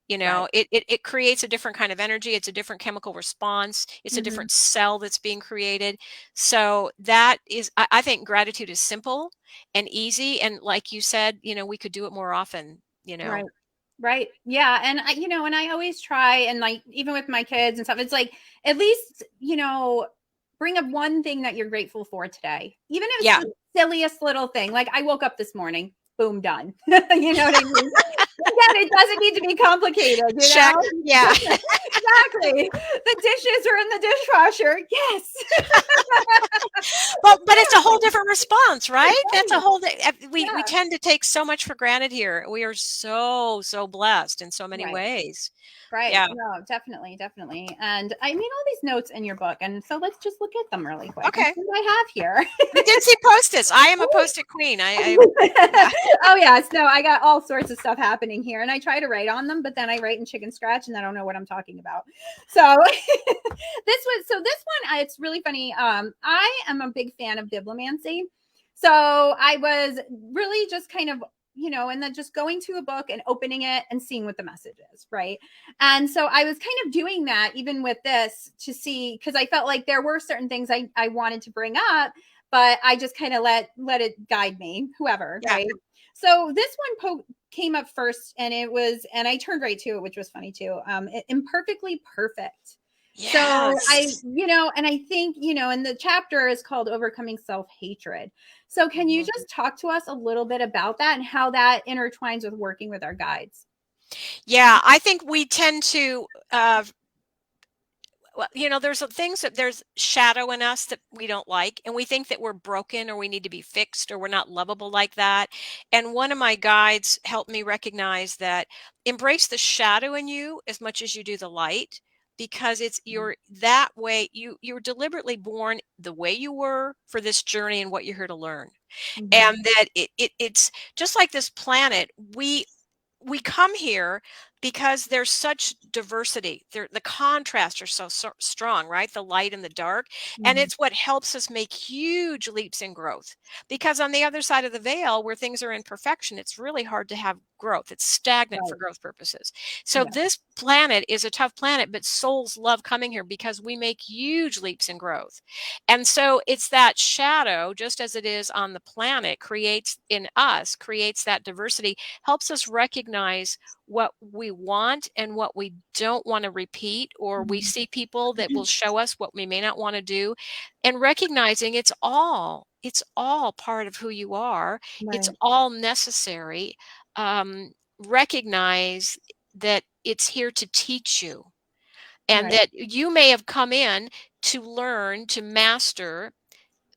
Right. It creates a different kind of energy. It's a different chemical response. It's a Mhm. different cell that's being created. So that is, I think gratitude is simple and easy. And like you said, we could do it more often. Right. Right. Yeah. And and I always try, and like even with my kids and stuff, it's like at least, bring up one thing that you're grateful for today. Even if it's Yeah. the silliest little thing. Like I woke up this morning, boom, done. You know what I mean? Again, it doesn't need to be complicated. Check. Yeah. Exactly. The dishes are in the dishwasher. Yes. But it's a whole different response, right? That's a Right. whole, we Yeah. tend to take so much for granted here. We are so, so blessed in so many Right. ways. Right. Yeah. No, definitely, definitely. And I made all these notes in your book. And so let's just look at them really quick and Okay. see what I have here. I did see Post-its. I am a Post-it queen. Yeah. Oh yes, no, I got all sorts of stuff happening here. And I try to write on them, but then I write in chicken scratch and I don't know what I'm talking about. So this one, it's really funny. I am a big fan of bibliomancy. So I was really just kind of, and then just going to a book and opening it and seeing what the message is, right? And so I was kind of doing that even with this to see, because I felt like there were certain things I wanted to bring up, but I just kind of let it guide me, whoever, Yeah. right? So this one came up first, and and I turned right to it, which was funny too. Imperfectly perfect. So Yes. and I think, and the chapter is called Overcoming Self-Hatred. So can you Mhm. just talk to us a little bit about that and how that intertwines with working with our guides? Yeah, I think we tend to well, there's some things that there's shadow in us that we don't like, and we think that we're broken or we need to be fixed or we're not lovable like that. And one of my guides helped me recognize that embrace the shadow in you as much as you do the light, because it's you're that way you're deliberately born the way you were for this journey and what you're here to learn. Mhm. And that it's just like this planet. We come here because there's such diversity. The contrasts are so strong, right? The light and the dark. And Mhm. it's what helps us make huge leaps in growth. Because on the other side of the veil, where things are in perfection, it's really hard to have growth. It's stagnant for Right. growth purposes. So Yeah. this planet is a tough planet, but souls love coming here because we make huge leaps in growth. And so it's that shadow, just as it is on the planet, creates in us, creates that diversity, helps us recognize what we we want and what we don't want to repeat, or we Mhm. see people that will show us what we may not want to do, and recognizing it's all part of who you are. It's Right. all necessary. Recognize that it's here to teach you, and Right. that you may have come in to learn to master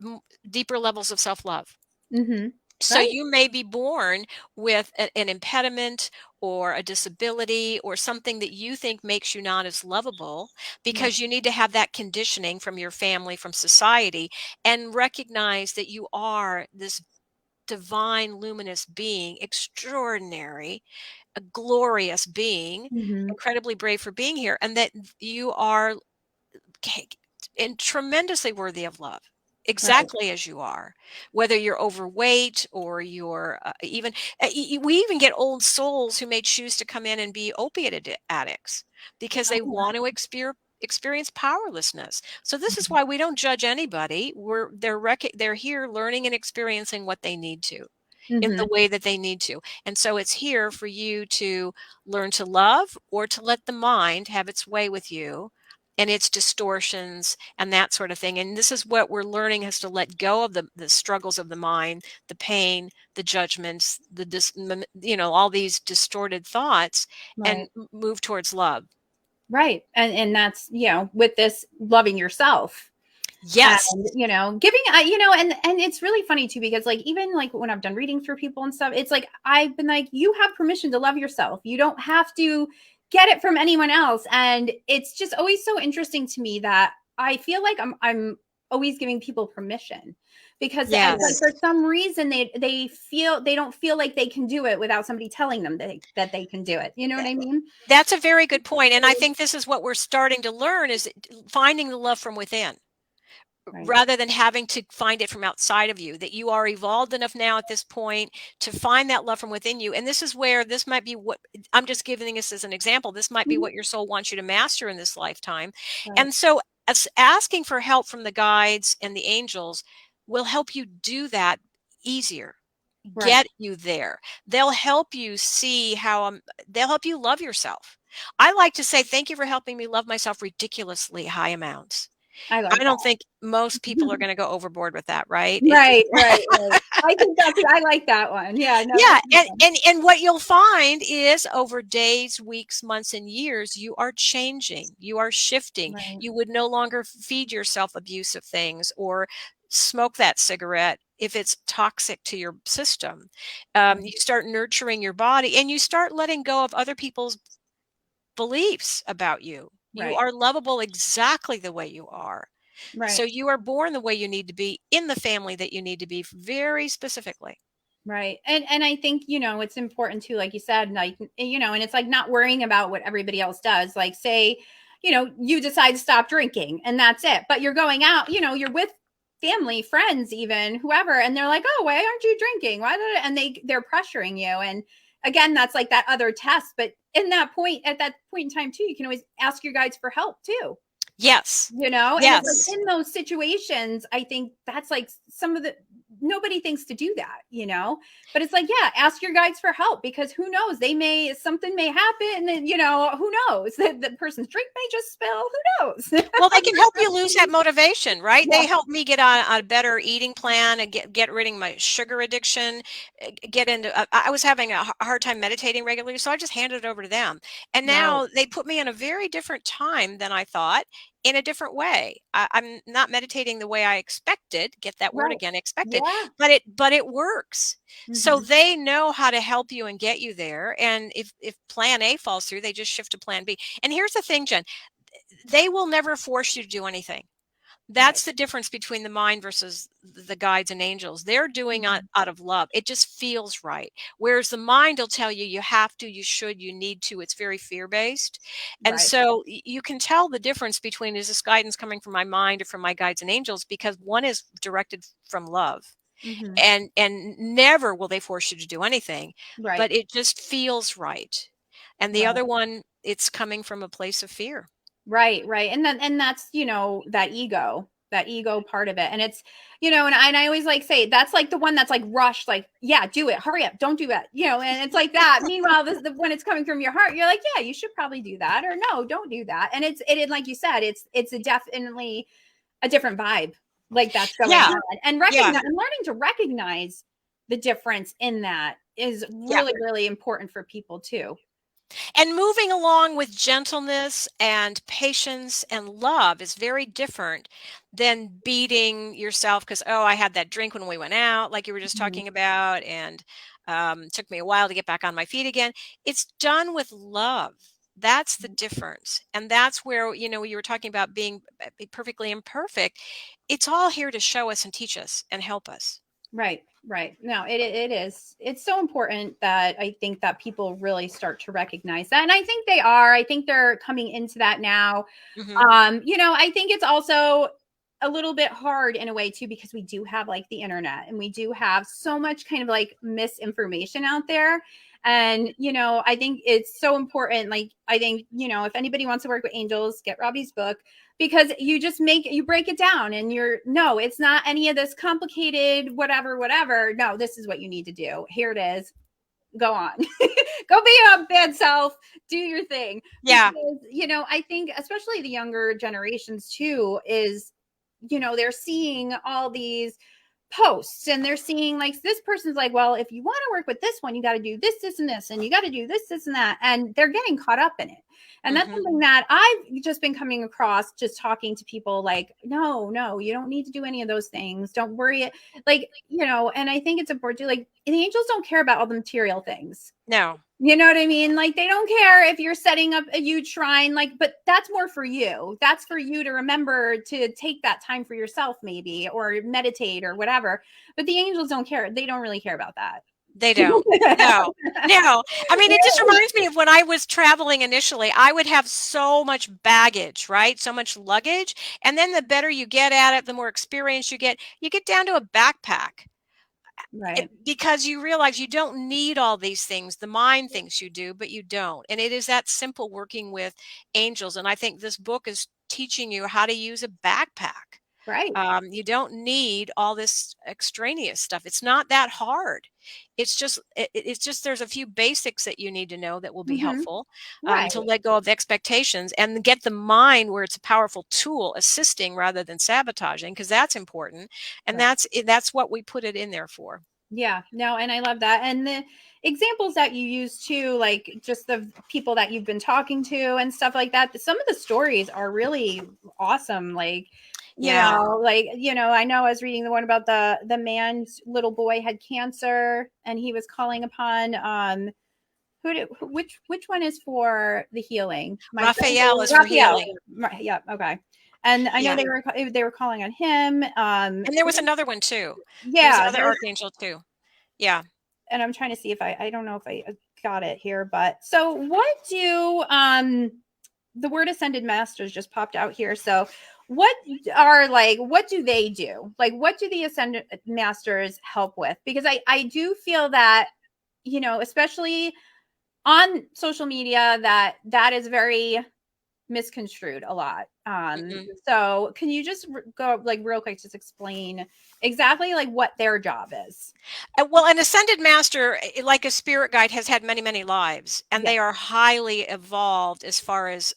m- deeper levels of self-love. Mhm. So Right. you may be born with an impediment or a disability or something that you think makes you not as lovable, Right. because you need to have that conditioning from your family, from society, and recognize that you are this divine, luminous being, extraordinary, a glorious being, Mhm. incredibly brave for being here, and that you are ca- and tremendously worthy of love, Right. exactly as you are, whether you're overweight or you're even we even get old souls who may choose to come in and be opiate addicts because they Oh, want to experience powerlessness. So this is wow. why we don't judge anybody. They're here learning and experiencing what they need to, in the Mhm. way that they need to. And so it's here for you to learn to love, or to let the mind have its way with you and its distortions and that sort of thing. And this is what we're learning, is to let go of the struggles of the mind, the pain, the judgments, all these distorted thoughts, and Right. move towards love. Right. And that's, with this loving yourself. Yes. And, giving, and it's really funny too, because like, even like when I've done readings for people and stuff, it's like, I've been like, you have permission to love yourself. You don't have to get it from anyone else. And it's just always so interesting to me that I feel like I'm always giving people permission, because it's like, Yes. for some reason they don't feel like they can do it without somebody telling them that they can do it. You know what I mean? That's a very good point. And I think this is what we're starting to learn, is finding the love from within, Right. rather than having to find it from outside of you. That you are evolved enough now at this point to find that love from within you. And this is where this might be what I'm just giving this as an example. This might be Mhm. what your soul wants you to master in this lifetime. Right. And so, as asking for help from the guides and the angels will help you do that easier, Right. get you there. They'll help you see how they'll help you love yourself. I like to say, thank you for helping me love myself ridiculously high amounts. I I like don't that. think most people are gonna go overboard with that, right? It just Right, right, right. I think I like that one. Yeah, no, Yeah, that's a good one. and what you'll find is, over days, weeks, months, and years, you are changing, you are shifting. Right. You would no longer feed yourself abusive things, or smoke that cigarette if it's toxic to your system. You start nurturing your body, and you start letting go of other people's beliefs about you. You Right. are lovable exactly the way you are. So Right. you are born the way you need to be, in the family that you need to be, very specifically. Right. And I think, it's important too, like you said, like, and it's like not worrying about what everybody else does. Like, say, you decide to stop drinking and that's it. But you're going out, you're with family, friends, even whoever, and they're like, "Oh, why aren't you drinking? Why did it?" And they're pressuring you. And again, that's like that other test. But at that point in time too, you can always ask your guides for help too. Yes. And it's like, Yes. in those situations, I think that's like some of the nobody thinks to do that, but it's like, yeah, ask your guides for help, because who knows, something may happen, and who knows, the person's drink may just spill, who knows. Well, they can help you lose that motivation, right? Yeah. They help me get on a better eating plan and get rid of my sugar addiction. Get into. I was having a hard time meditating regularly, so I just handed it over to them, and Right. now they put me in a very different time than I thought, in a different way. I'm not meditating the way I expected. Get that word Right. again, expected, Yeah. but it works. So Hmm. they know how to help you and get you there. And if Plan A falls through, they just shift to Plan B. And here's the thing, Jen, they will never force you to do anything. Right. That's the difference between the mind versus the guides and angels. They're doing Hmm. out of love. It just feels right. Whereas the mind will tell you, you have to, you should, you need to. It's very fear based. And Right. so you can tell the difference between, is this guidance coming from my mind or from my guides and angels? Because one is directed from love, Hmm. and never will they force you to do anything, Right. but it just feels right. And the Right. other one, it's coming from a place of fear. Right. Right. And that's, that ego. that ego part of it. And it's, and I always like say that's like the one that's like rushed, like, yeah, do it, hurry up, don't do that, and it's like that. Meanwhile, when it's coming from your heart, you're like, yeah, you should probably do that, or no, don't do that. And like you said, it's definitely a different vibe, like that's going Yeah. on. And Yeah. recognize and learning to recognize the difference in that is Yeah. really, really important for people too. And moving along with gentleness and patience and love is very different than beating yourself because, oh, I had that drink when we went out, like you were just Mhm. talking about, and took me a while to get back on my feet again. It's done with love. That's the difference. And that's where, you were talking about being perfectly imperfect. It's all here to show us and teach us and help us. Right, right. No, it is. It's so important that I think that people really start to recognize that. And I think they are. I think they're coming into that now. Hmm. I think it's also a little bit hard in a way too, because we do have like the internet and we do have so much kind of like misinformation out there. And, I think it's so important. Like, I think, if anybody wants to work with angels, get Robbie's book, because you break it down and no, it's not any of this complicated, whatever. No, this is what you need to do. Here it is. Go on. Go be your bad self, do your thing. Yeah. Because, I think especially the younger generations too is, they're seeing all these posts and they're seeing like this person's like, well, if you want to work with this one, you got to do this and this, and you got to do this and that, and they're getting caught up in it. And that's Hmm. something that I've just been coming across just talking to people like, no, you don't need to do any of those things, don't worry. Like, and I think it's important to, like, the angels don't care about all the material things. No. You know what I mean? Like, they don't care if you're setting up a huge shrine, like, but that's more for you. That's for you to remember to take that time for yourself, maybe, or meditate or whatever. But the angels don't care. They don't really care about that. They don't. No. No. I mean, it just reminds me of when I was traveling initially. I would have so much baggage, right? So much luggage. And then the better you get at it, the more experience you get down to a backpack. Right. Because you realize you don't need all these things. The mind thinks you do, but you don't. And it is that simple working with angels. And I think this book is teaching you how to use a backpack. Right. You don't need all this extraneous stuff. It's not that hard. It's just there's a few basics that you need to know that will be Hmm. helpful, Right. to let go of expectations and get the mind where it's a powerful tool assisting rather than sabotaging, because that's important. And Right. that's what we put it in there for. Yeah, no, and I love that. And the examples that you use too, like just the people that you've been talking to and stuff like that, some of the stories are really awesome. Like, Yeah. I know I was reading the one about the man's little boy had cancer and he was calling upon which one is for the healing? My friend Raphael is for Raphael. healing. Right, yeah, okay. And I know Yeah. they were calling on him. And there was another one too. There was Yeah, another archangel too. Yeah. and I'm trying to see if I don't know if I got it here, but so what do the word ascended masters just popped out here. So what do they do? Like, what do the ascended masters help with? Because I do feel that, especially on social media, that is very misconstrued a lot. Mhm. So can you just go like real quick, just explain exactly like what their job is? Well, an ascended master, like a spirit guide, has had many, many lives, and Yeah. they are highly evolved as far as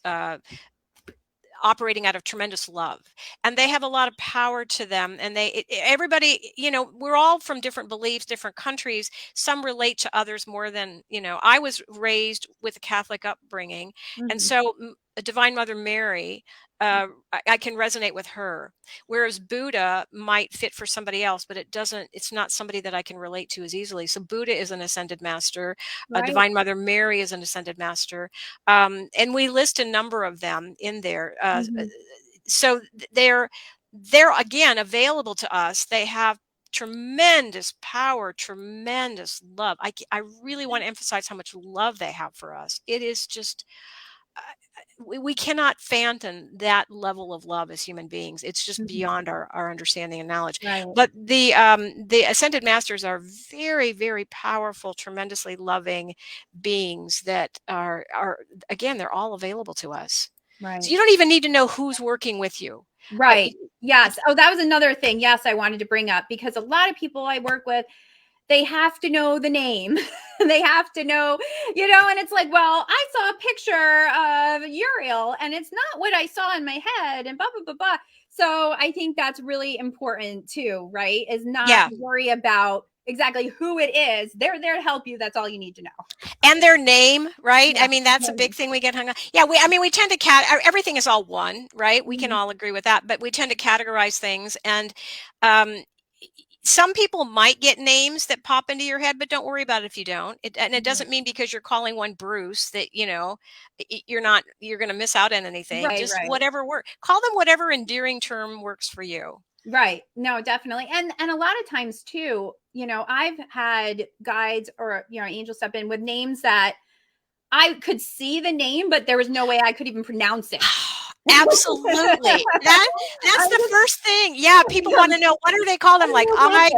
operating out of tremendous love, and they have a lot of power to them. And everybody, we're all from different beliefs, different countries. Some relate to others more than, I was raised with a Catholic upbringing, and Hmm. so Divine Mother Mary, I can resonate with her, whereas Buddha might fit for somebody else, but it's not somebody that I can relate to as easily. So Buddha is an ascended master. Right. Divine Mother Mary is an ascended master. And we list a number of them in there. Hmm. So they're again available to us. They have tremendous power, tremendous love. I really want to emphasize how much love they have for us. It is just we cannot fathom that level of love as human beings. It's just Hmm. beyond our understanding and knowledge. Right. But the ascended masters are very, very powerful, tremendously loving beings that are again, they're all available to us. So Right. you don't even need to know who's working with you. Right. Yes. Oh, that was another thing. Yes, I wanted to bring up because a lot of people I work with, they have to know the name. They have to know, and it's like, well, I saw a picture of Uriel and it's not what I saw in my head and blah, blah, blah, blah. So I think that's really important too, right? Is not Yeah. worry about exactly who it is. They're there to help you. That's all you need to know. And their name, right? Yeah. I mean, that's a big thing we get hung up. Yeah, I mean, we tend to everything is all one, right? We can Mhm. all agree with that, but we tend to categorize things. And um, some people might get names that pop into your head, but don't worry about it if you don't. And it doesn't mean because you're calling one Bruce that, you're going to miss out on anything. Right, Just right. whatever work. Call them whatever endearing term works for you. Right. No, definitely. And a lot of times too, I've had guides or, angels step in with names that I could see the name, but there was no way I could even pronounce it. Absolutely. That's I the just first thing. Yeah, people want to know, what are they called? I'm like, I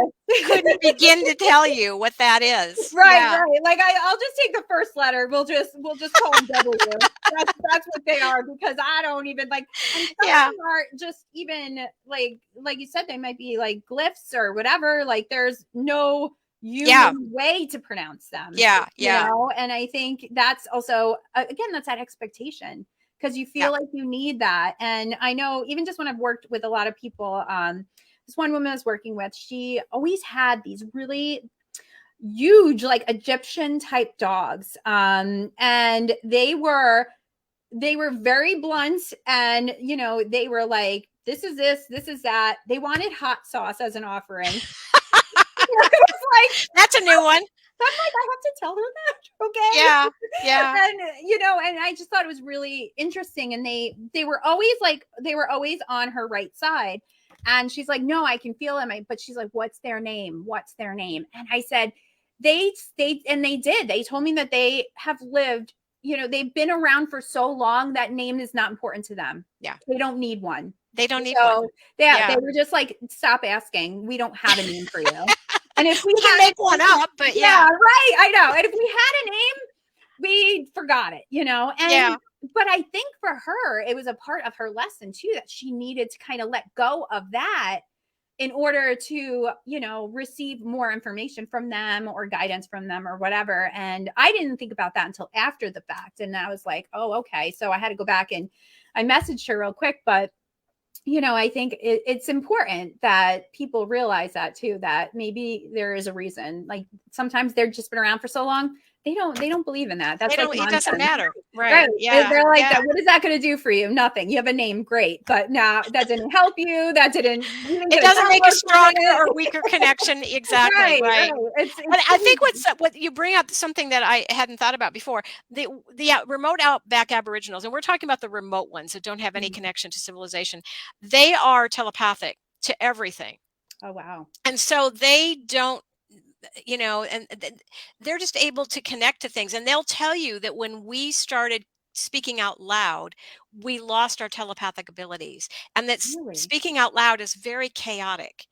couldn't begin to tell you what that is. Right, Yeah. right. Like I'll just take the first letter. We'll just call them W. That's what they are because I don't even like. And some Yeah. of them are just even like you said, they might be like glyphs or whatever. Like there's no Yeah. human way to pronounce them. Yeah. Yeah. And I think that's also again that's that expectation because you Yeah. feel like you need that. And I know even just when I've worked with a lot of people, this one woman I was working with, she always had these really huge like Egyptian type dogs, and they were very blunt, and they were like, this is this is that. They wanted hot sauce as an offering. It was like, That's a new one. I'm like, I have to tell her that, okay? Yeah. Yeah. And and I just thought it was really interesting. And they were always on her right side. And she's like, no, I can feel them. But she's like, what's their name? What's their name? And I said, they did. They told me that they have lived, they've been around for so long that name is not important to them. Yeah. They don't need one. They don't need one. So yeah, they Yeah. were just like, stop asking. We don't have a name for you. And if we You can had, make one up, but yeah, yeah. right. I know. And if we had a name, we forgot it, Yeah. but I think for her, it was a part of her lesson too, that she needed to kind of let go of that in order to, receive more information from them or guidance from them or whatever. And I didn't think about that until after the fact. And I was like, oh, okay. So I had to go back and I messaged her real quick, but I think it's important that people realize that too, that maybe there is a reason. Like sometimes they've just been around for so long, they don't believe in that. That's like It doesn't nonsense. matter. Right. Right. Yeah. They're like, Yeah. what is that going to do for you? Nothing. You have a name, great, but now that didn't help you. You didn't It get a doesn't make a download from stronger or it. weaker connection. Exactly. Right, Right. right. But It's I think what you bring up something that I hadn't thought about before. The remote outback Aboriginals, and we're talking about the remote ones that don't have any connection to civilization. They are telepathic to everything. oh wow. And so they don't, they're just able to connect to things. And they'll tell you that when we started speaking out loud, we lost our telepathic abilities. And that Really? speaking out loud is very chaotic.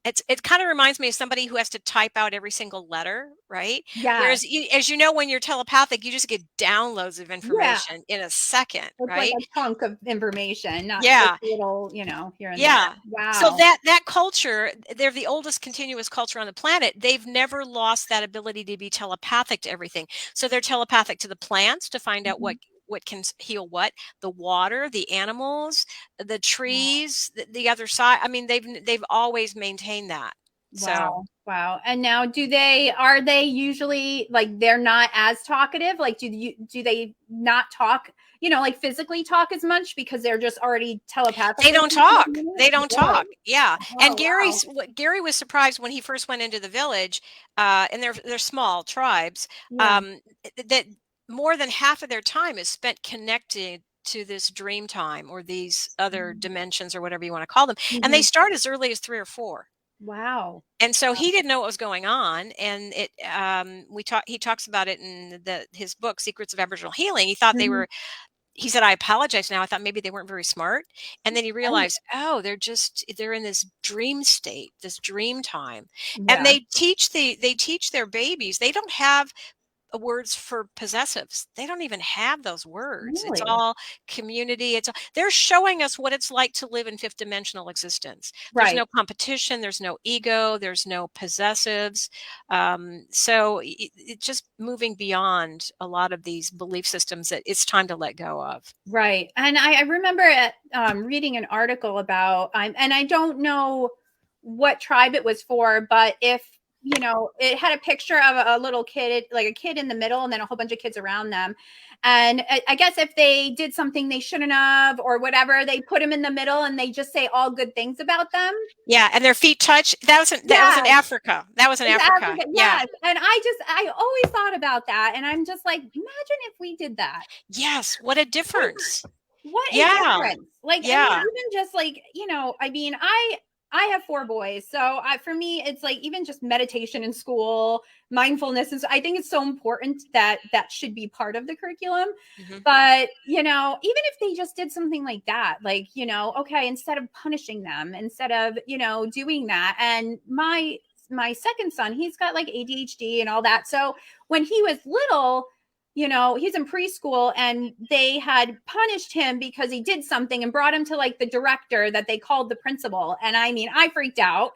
It kind of reminds me of somebody who has to type out every single letter, right? Yes. Whereas as you know, when you're telepathic, you just get downloads of Yeah. information in a second, It's like right? a chunk of information, not just Yeah. little, here and there. Yeah. So Wow. that culture, they're the oldest continuous culture on the planet. They've never lost that ability to be telepathic to everything. So they're telepathic to the plants to find out Mhm. what can heal what, the water, the animals, the Wow. trees, the other side. I mean, they've always maintained that. So Wow. Wow. And now are they usually like they're not as talkative? Like do they not talk, like physically talk as much because they're just already they telepathically don't talk. communicating? They don't Really? talk. Yeah. And Oh, wow. Gary was surprised when he first went into the village, and they're small tribes, Yeah. um, that more than half of their time is spent connected to this dream time or these other dimensions or whatever you want to call them. And they Mhm. start as early as 3 or 4. Wow. And so he didn't know what was going on. And he talks about it in his book, Secrets of Aboriginal Healing. Mhm. He said, I apologize now. I thought maybe they weren't very smart. And then he Oh, realized, oh, they're in this dream state, this dream time. And yeah. they teach their babies. They don't have words for possessives. They don't even have those words. It's Really? all community. They're showing us what it's like to live in fifth dimensional existence. There's Right. no competition, there's no ego, there's no possessives. So it's just moving beyond a lot of these belief systems that it's time to let go of. Right. And I remember reading an article about, and I don't know what tribe it was for, but if, it had a picture of a little kid, like a kid in the middle, and then a whole bunch of kids around them. And I guess if they did something they shouldn't have or whatever, they put them in the middle and they just say all good things about them. Yeah, and their feet touch. That was in Yeah. Africa. That was in It's Africa. Africa. Yeah. Yes. And I always thought about that. And I'm just like, imagine if we did that. Yes, what a difference. What a Yeah. difference. Like, I mean, Yeah. even just like, I mean, I have 4 boys. So for me, it's like even just meditation in school, mindfulness is, I think it's so important that that should be part of the curriculum. Mhm. But, even if they just did something like that, like, okay, instead of punishing them, instead of, doing that. And my second son, he's got like ADHD and all that. So when he was little, he's in preschool and they had punished him because he did something and brought him to like the director that they called the principal. And I mean, I freaked out.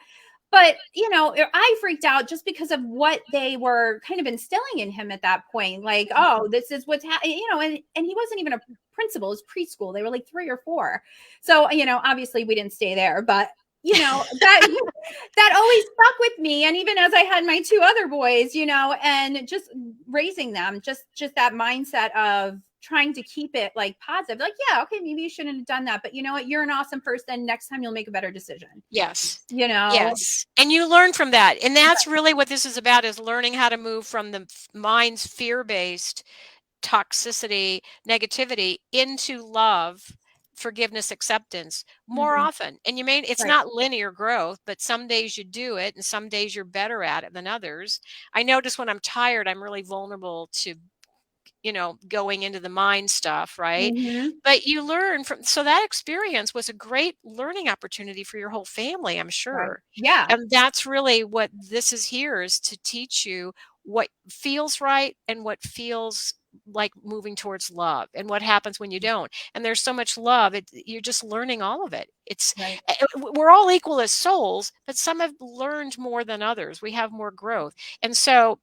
But, I freaked out just because of what they were kind of instilling in him at that point. Like, oh, this is what's happening, and he wasn't even a principal, it was preschool. They were like 3 or 4. So, obviously we didn't stay there, but that that always stuck with me. And even as I had my 2 other boys, and just raising them, just that mindset of trying to keep it like positive. Like, yeah, okay, maybe you shouldn't have done that, but you know what? You're an awesome person. Next time you'll make a better decision. Yes. You know? Yes. And you learn from that. And that's really what this is about, is learning how to move from the mind's fear-based toxicity, negativity into love, forgiveness, acceptance more Mhm. often. And it's Right. not linear growth, but some days you do it and some days you're better at it than others. I notice when I'm tired, I'm really vulnerable to going into the mind stuff, right? Mhm. But you learn from, so that experience was a great learning opportunity for your whole family, I'm Right. sure. Yeah. And that's really what this is here, is to teach you what feels right and what feels like moving towards love and what happens when you don't. And there's so much love. You're just learning all of it. Right. We're all equal as souls, but some have learned more than others. We have more growth. And so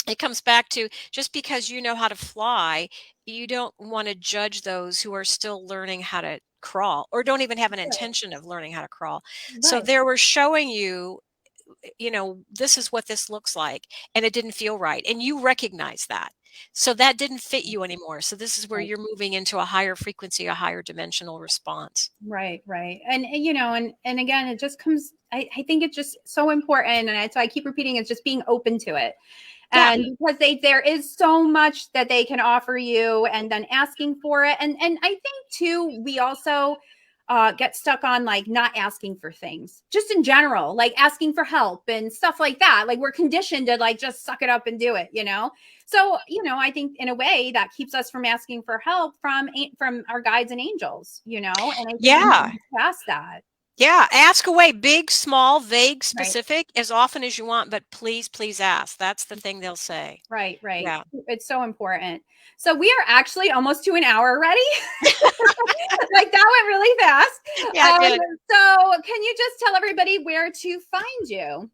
it comes back to, just because you know how to fly, you don't want to judge those who are still learning how to crawl or don't even have an Right. intention of learning how to crawl. So Right. they were showing you, this is what this looks like, and it didn't feel right. And you recognize that. So that didn't fit you anymore. So this is where Right. you're moving into a higher frequency, a higher dimensional response. Right. Right. And again, it just comes, I think it's just so important. And so I keep repeating, it's just being open to it. Yeah. And because there is so much that they can offer you, and then asking for it. And I think too, we also get stuck on like not asking for things just in general, like asking for help and stuff like that. Like we're conditioned to like just suck it up and do it. So, I think in a way that keeps us from asking for help from our guides and angels. And I think we need to Yeah. move past that. Yeah, ask away, big, small, vague, Right. specific, as often as you want, but please, please ask. That's the thing they'll say. Right. Right. Yeah. It's so important. So we are actually almost to an hour already. Like that went really fast. Yeah, it did. So can you just tell everybody where to find you?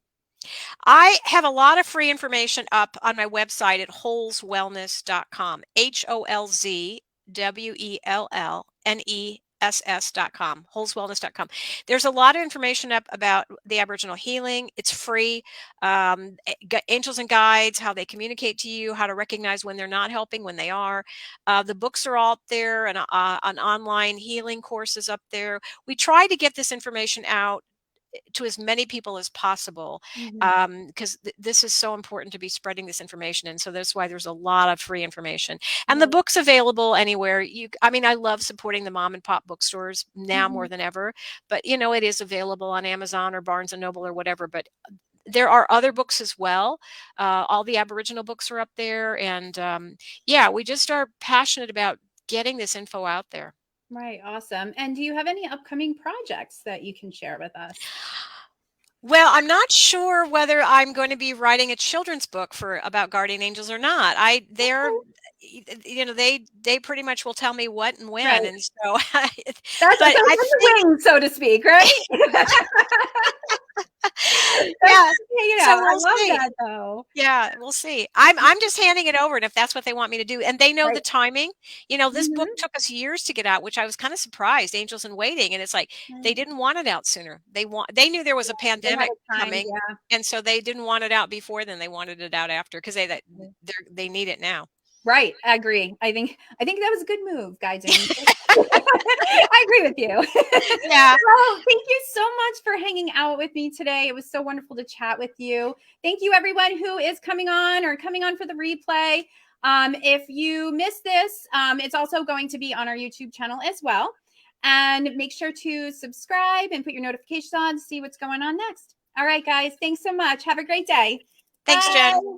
I have a lot of free information up on my website at holzwellness.com. HOLZWELLNESS.com, holzwellness.com. There's a lot of information up about the Aboriginal healing. It's free. Angels and guides, how they communicate to you, how to recognize when they're not helping, when they are. The books are all up there, and an online healing course is up there. We try to get this information out to as many people as possible, Mhm. because this is so important to be spreading this information. And so that's why there's a lot of free information. And the Right. book's available anywhere. I mean, I love supporting the mom and pop bookstores now more Mhm. than ever, but it is available on Amazon or Barnes and Noble or whatever. But there are other books as well. All the Aboriginal books are up there. And yeah, we just are passionate about getting this info out there. Right. Awesome. And do you have any upcoming projects that you can share with us? Well, I'm not sure whether I'm going to be writing a children's book for about guardian angels or not. They pretty much will tell me what and when, Right. and so That's but I a think wing, so to speak, right? That's, yeah, so I we'll love see. that though. Yeah, we'll see. I'm just handing it over, and if that's what they want me to do, and they know the Right. timing. This book Mhm. took us years to get out, which I was kind of surprised. Angels in Waiting, and it's like they Right. didn't want it out sooner. They knew there was a They had pandemic a time, coming, and so they didn't want it out before then. They wanted it out after because yeah. they need it now. Right, I agree. I think that was a good move, guys and angels. I agree with you. Yeah. Well, thank you so much for hanging out with me today. It was so wonderful to chat with you. Thank you, everyone who is coming on for the replay. If you missed this, it's also going to be on our YouTube channel as well. And make sure to subscribe and put your notifications on to see what's going on next. All right, guys. Thanks so much. Have a great day. Thanks, Bye. Jen.